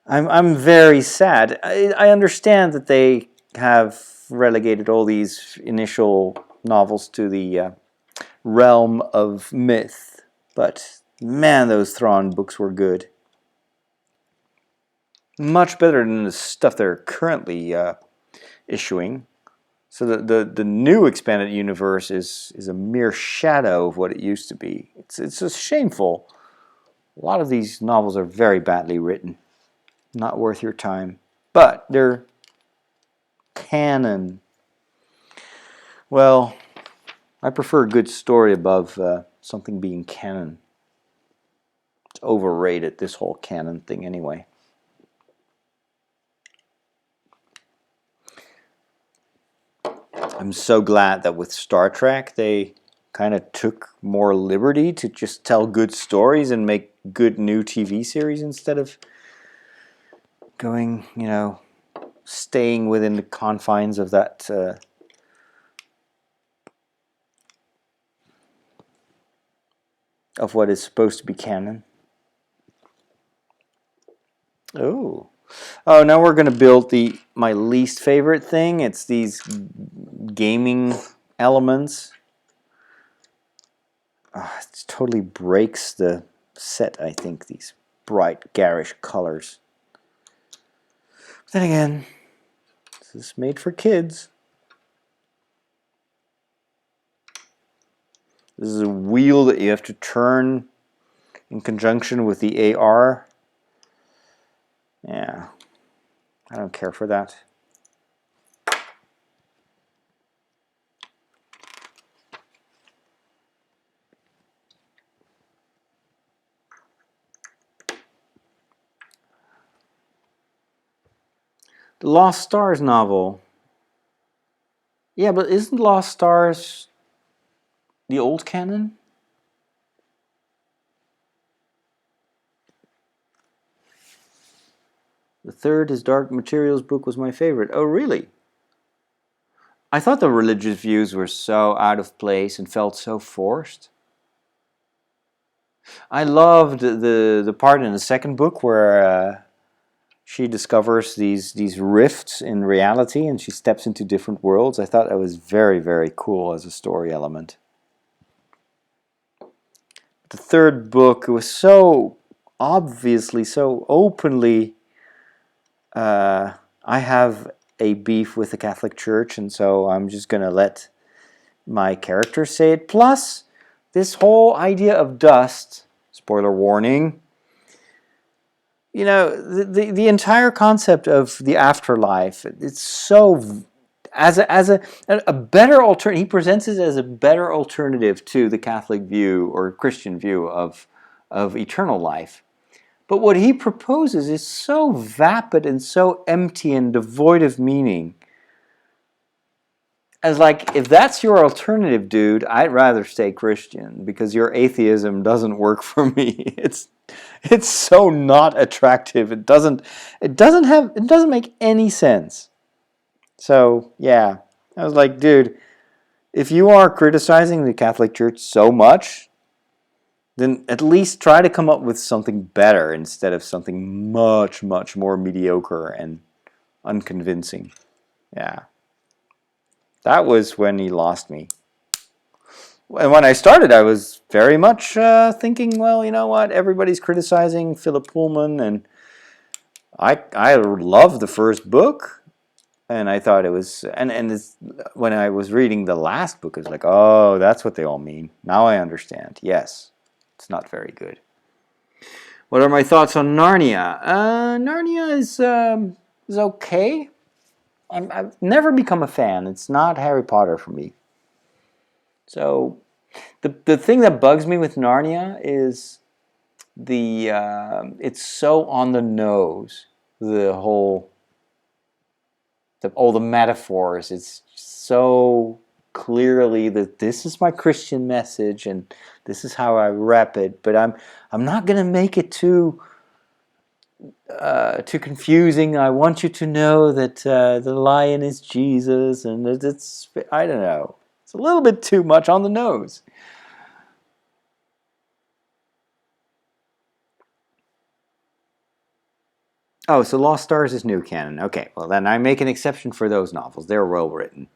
I'm very sad. I understand that they have relegated all these initial novels to the realm of myth, but man, those Thrawn books were good. Much better than the stuff they're currently issuing. So the new expanded universe is a mere shadow of what it used to be. It's just shameful. A lot of these novels are very badly written. Not worth your time. But they're canon. Well, I prefer a good story above something being canon. It's overrated, this whole canon thing anyway. I'm so glad that with Star Trek they kind of took more liberty to just tell good stories and make good new TV series instead of going, you know, staying within the confines of that of what is supposed to be canon. Oh, now we're going to build my least favorite thing. It's these gaming elements. It totally breaks the set, I think, these bright, garish colors. But then again, this is made for kids. This is a wheel that you have to turn in conjunction with the AR. Yeah, I don't care for that. The Lost Stars novel. Yeah, but isn't Lost Stars the old canon? The third, his Dark Materials book, was my favorite. Oh, really? I thought the religious views were so out of place and felt so forced. I loved the part in the second book where she discovers these rifts in reality and she steps into different worlds. I thought that was very, very cool as a story element. The third book was so obviously, so openly, I have a beef with the Catholic Church, and so I'm just going to let my characters say it. Plus, this whole idea of dust, spoiler warning, you know, the entire concept of the afterlife, it's so, as a better alternative, he presents it as a better alternative to the Catholic view or Christian view of eternal life. But what he proposes is so vapid and so empty and devoid of meaning. As like, if that's your alternative, dude, I'd rather stay Christian because your atheism doesn't work for me. It's so not attractive. It doesn't make any sense. So yeah, I was like, dude, if you are criticizing the Catholic Church so much, then at least try to come up with something better instead of something much, much more mediocre and unconvincing. Yeah. That was when he lost me. And when I started, I was very much thinking, well, you know what? Everybody's criticizing Philip Pullman, and I loved the first book, and I thought it was, and when I was reading the last book, it was like, oh, that's what they all mean. Now I understand. Yes, it's not very good. What are my thoughts on Narnia? Narnia is okay. I've never become a fan. It's not Harry Potter for me. So the thing that bugs me with Narnia is it's so on the nose. All the metaphors. It's so clearly that this is my Christian message and this is how I wrap it. But I'm not gonna make it too confusing. I want you to know that the lion is Jesus, and it's I don't know. It's a little bit too much on the nose. Oh, so Lost Stars is new canon. Okay, well then I make an exception for those novels. They're well written.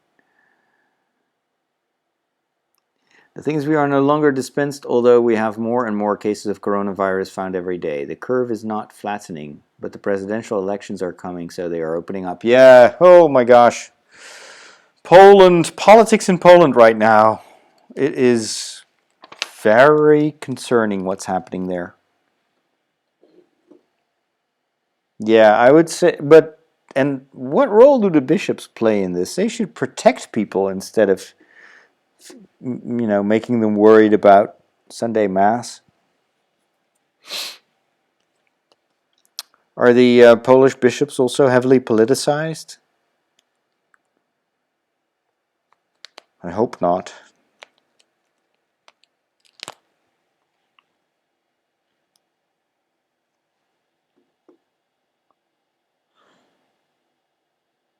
The thing is, we are no longer dispensed, although we have more and more cases of coronavirus found every day. The curve is not flattening, but the presidential elections are coming, so they are opening up. Yeah, oh my gosh. Poland, politics in Poland right now. It is very concerning what's happening there. Yeah, I would say, and what role do the bishops play in this? They should protect people instead of, making them worried about Sunday Mass. Are the Polish bishops also heavily politicized? I hope not.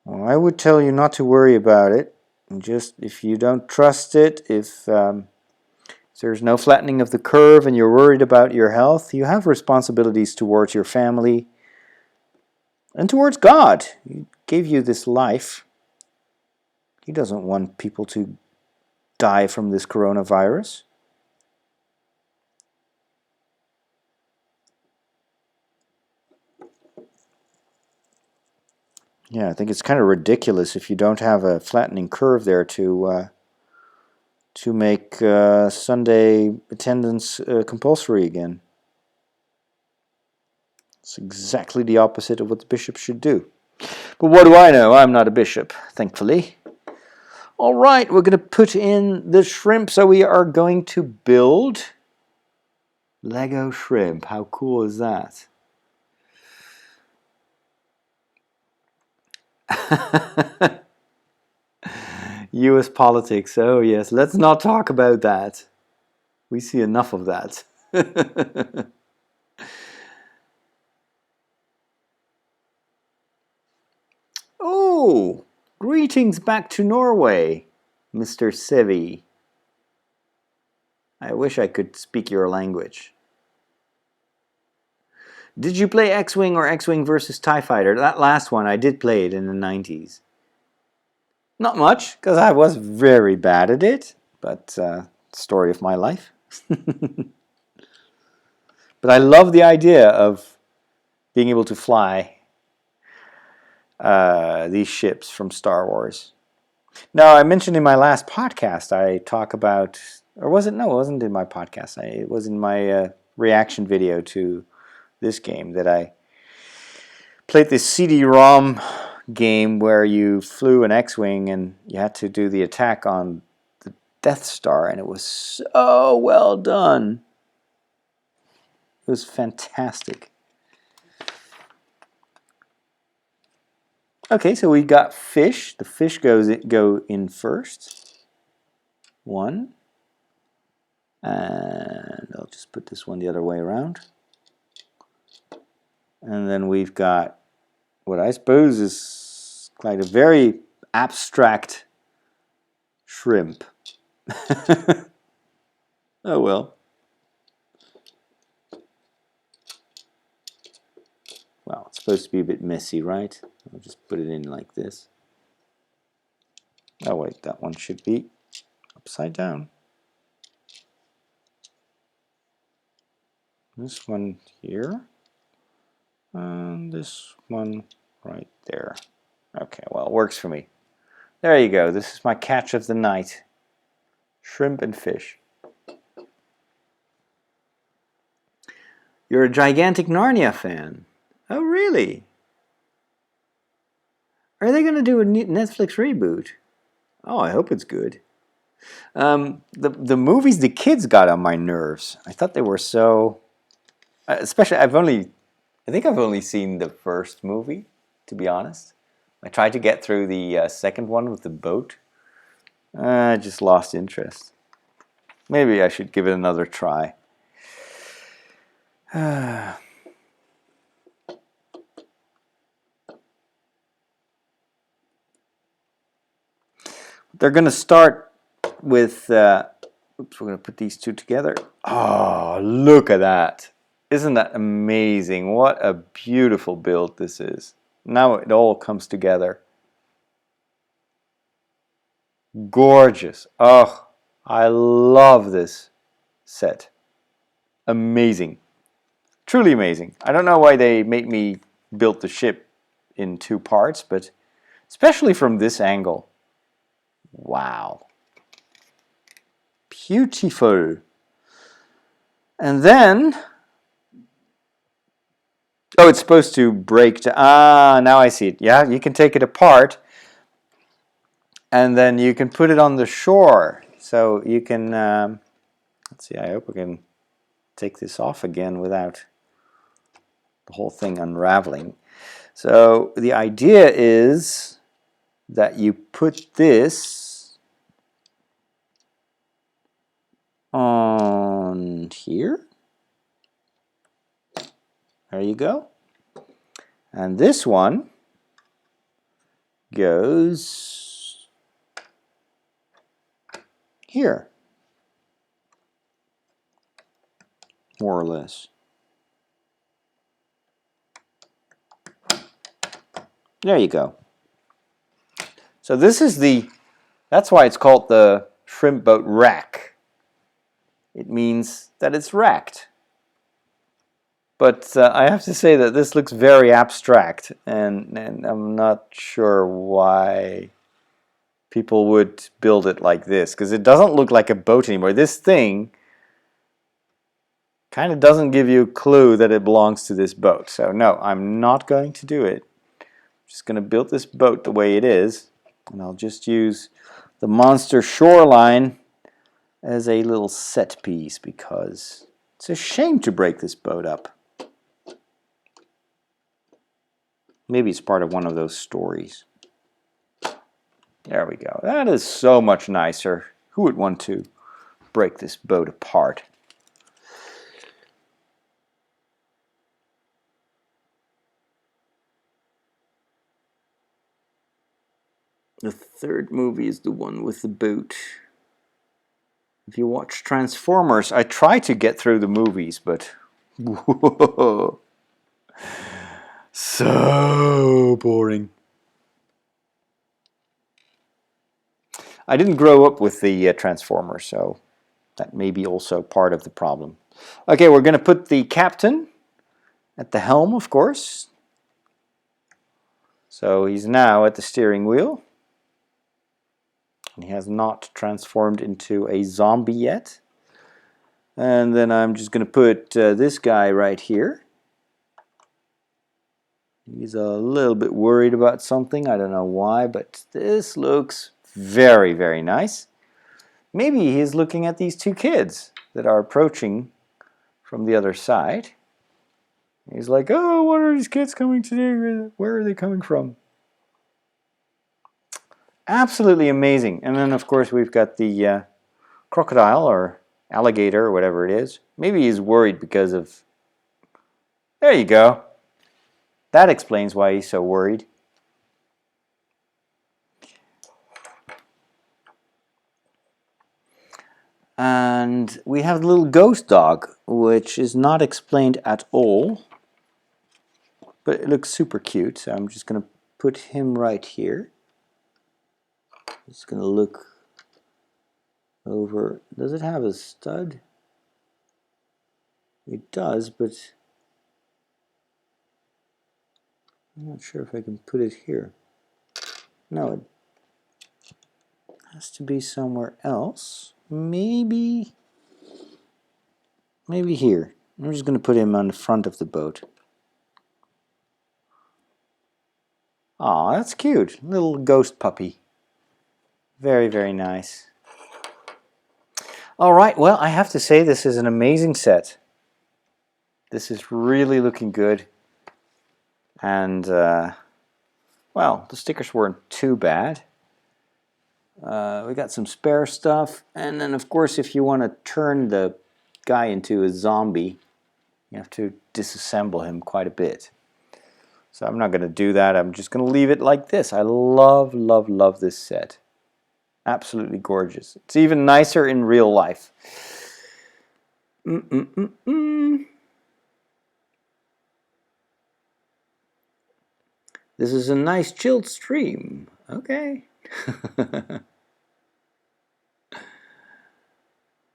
Well, I would tell you not to worry about it. Just if you don't trust it, if there's no flattening of the curve and you're worried about your health, you have responsibilities towards your family and towards God. He gave you this life. He doesn't want people to die from this coronavirus. Yeah, I think it's kind of ridiculous if you don't have a flattening curve there to make Sunday attendance compulsory again. It's exactly the opposite of what the bishop should do. But what do I know? I'm not a bishop, thankfully. All right, we're going to put in the shrimp. So we are going to build Lego shrimp. How cool is that? US politics. Oh, yes. Let's not talk about that. We see enough of that. Oh, greetings back to Norway, Mr. Sevi. I wish I could speak your language. Did you play X-Wing or X-Wing versus TIE Fighter? That last one, I did play it in the 90s. Not much, because I was very bad at it, but story of my life. But I love the idea of being able to fly these ships from Star Wars. Now, I mentioned in my last podcast, I talk about, or was it? No, it wasn't in my podcast. It was in my reaction video to this game that I played this CD-ROM game where you flew an X-Wing and you had to do the attack on the Death Star, and it was so well done. It was fantastic. Okay, so we got fish. The fish go in first. One. And I'll just put this one the other way around. And then we've got what I suppose is like a very abstract shrimp. Oh well. Well, it's supposed to be a bit messy, right? I'll just put it in like this. Oh wait, that one should be upside down. This one here. And this one right there. Okay, well, it works for me. There you go. This is my catch of the night. Shrimp and fish. You're a gigantic Narnia fan. Oh, really? Are they going to do a Netflix reboot? Oh, I hope it's good. The movies the kids got on my nerves. I thought they were so... especially, I think I've only seen the first movie, to be honest. I tried to get through the second one with the boat. I just lost interest. Maybe I should give it another try. They're going to start with... oops, we're going to put these two together. Oh, look at that. Isn't that amazing? What a beautiful build this is. Now it all comes together. Gorgeous. Oh, I love this set. Amazing. Truly amazing. I don't know why they made me build the ship in two parts, but especially from this angle. Wow. Beautiful. And then... oh, it's supposed to break. Now I see it. Yeah, you can take it apart. And then you can put it on the shore. So you can... let's see, I hope I can take this off again without the whole thing unraveling. So the idea is that you put this on here. There you go. And this one goes here, more or less. There you go. So this is that's why it's called the shrimp boat rack. It means that it's racked. But I have to say that this looks very abstract, and I'm not sure why people would build it like this, because it doesn't look like a boat anymore. This thing kind of doesn't give you a clue that it belongs to this boat. So no, I'm not going to do it. I'm just going to build this boat the way it is, and I'll just use the monster shoreline as a little set piece, because it's a shame to break this boat up. Maybe it's part of one of those stories. There we go. That is so much nicer. Who would want to break this boat apart? The third movie is the one with the boat. If you watch Transformers, I try to get through the movies, but whoa, so boring. I didn't grow up with the Transformers, so that may be also part of the problem. Okay, we're going to put the captain at the helm, of course. So he's now at the steering wheel. He has not transformed into a zombie yet. And then I'm just going to put this guy right here. He's a little bit worried about something. I don't know why, but this looks very, very nice. Maybe he's looking at these two kids that are approaching from the other side. He's like, oh, what are these kids coming to do? Where are they coming from? Absolutely amazing. And then, of course, we've got the crocodile or alligator or whatever it is. Maybe he's worried because of... There you go. That explains why he's so worried. And we have the little ghost dog, which is not explained at all, but it looks super cute. So I'm just going to put him right here. Just going to look over. Does it have a stud? It does, but I'm not sure if I can put it here. No, it has to be somewhere else. Maybe here. I'm just going to put him on the front of the boat. Aw, that's cute. Little ghost puppy. Very, very nice. All right, well, I have to say this is an amazing set. This is really looking good. And, well, the stickers weren't too bad. We got some spare stuff. And then, of course, if you want to turn the guy into a zombie, you have to disassemble him quite a bit. So I'm not going to do that. I'm just going to leave it like this. I love, love, love this set. Absolutely gorgeous. It's even nicer in real life. This is a nice chilled stream. Okay.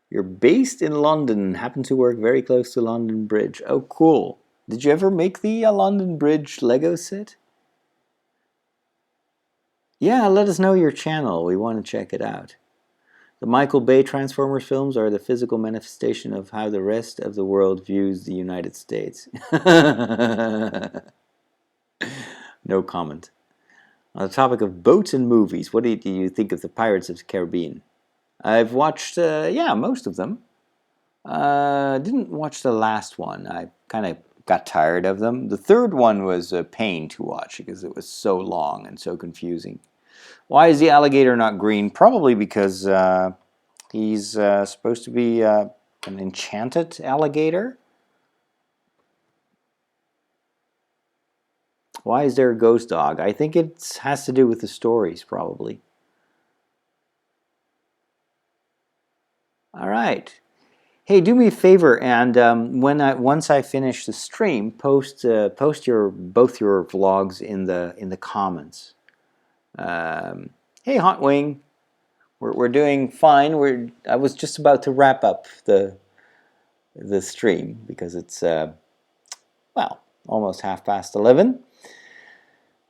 You're based in London, happen to work very close to London Bridge. Oh, cool. Did you ever make the London Bridge Lego set? Yeah, let us know your channel. We want to check it out. The Michael Bay Transformers films are the physical manifestation of how the rest of the world views the United States. No comment. On the topic of boats and movies, what do you think of the Pirates of the Caribbean? I've watched, yeah, most of them. Didn't watch the last one. I kind of got tired of them. The third one was a pain to watch because it was so long and so confusing. Why is the alligator not green? Probably because he's supposed to be an enchanted alligator. Why is there a ghost dog? I think it has to do with the stories, probably. All right. Hey, do me a favor, and once I finish the stream, post both your vlogs in the comments. Hey, Hot Wing, we're doing fine. I was just about to wrap up the stream because it's well, almost 11:30.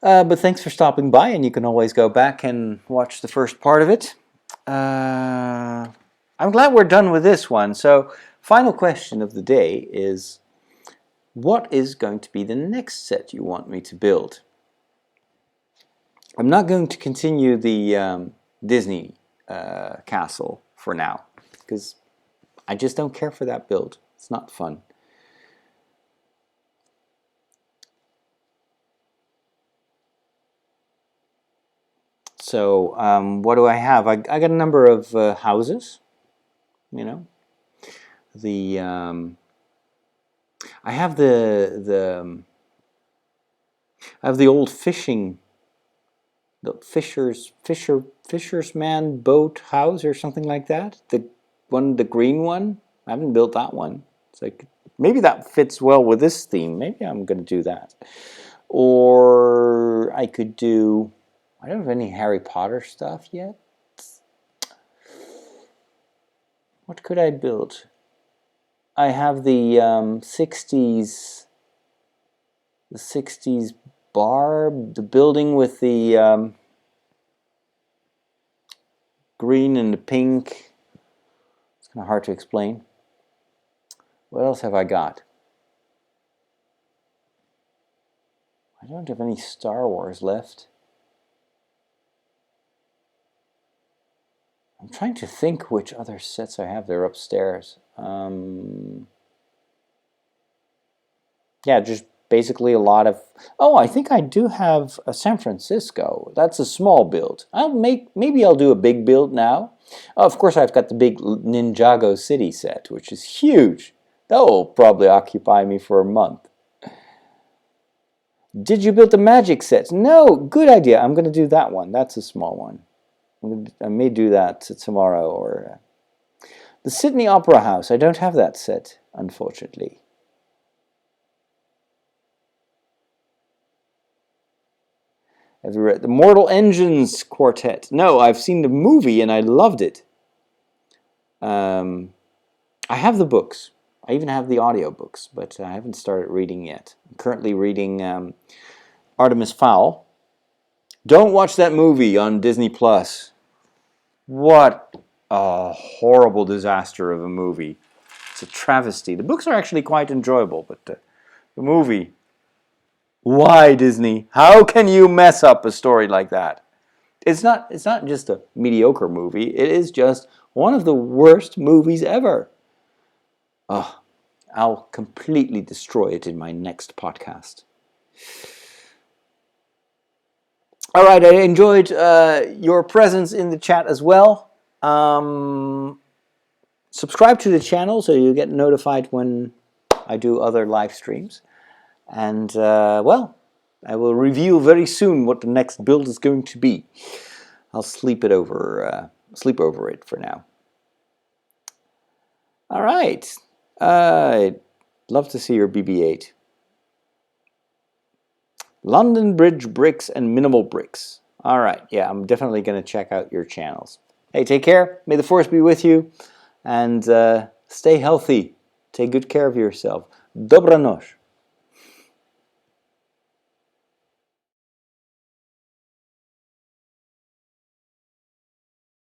But thanks for stopping by, and you can always go back and watch the first part of it. I'm glad we're done with this one. So, final question of the day is, what is going to be the next set you want me to build? I'm not going to continue the Disney castle for now, because I just don't care for that build. It's not fun. So, what do I have? I got a number of houses. You know, I have the old fishing, the fisherman boat house or something like that. The green one. I haven't built that one. It's like maybe that fits well with this theme. Maybe I'm going to do that. Or I could do. I don't have any Harry Potter stuff yet. What could I build? I have the 60s bar, the building with the green and the pink. It's kind of hard to explain. What else have I got? I don't have any Star Wars left. I'm trying to think which other sets I have. They're upstairs. Yeah, just basically a lot of... Oh, I think I do have a San Francisco. That's a small build. Maybe I'll do a big build now. Oh, of course, I've got the big Ninjago City set, which is huge. That will probably occupy me for a month. Did you build the magic sets? No, good idea. I'm going to do that one. That's a small one. I may do that tomorrow. The Sydney Opera House. I don't have that set, unfortunately. Have you read the Mortal Engines Quartet? No, I've seen the movie and I loved it. I have the books. I even have the audiobooks, but I haven't started reading yet. I'm currently reading Artemis Fowl. Don't watch that movie on Disney Plus. What a horrible disaster of a movie. It's a travesty. The books are actually quite enjoyable, but the movie... Why, Disney? How can you mess up a story like that? It's not just a mediocre movie. It is just one of the worst movies ever. Oh, I'll completely destroy it in my next podcast. All right, I enjoyed your presence in the chat as well. Subscribe to the channel so you get notified when I do other live streams. And, well, I will reveal very soon what the next build is going to be. I'll sleep over it for now. All right. I'd love to see your BB-8. London Bridge bricks and minimal bricks. All right. Yeah, I'm definitely going to check out your channels. Hey, take care. May the force be with you. And stay healthy. Take good care of yourself. Dobranoc.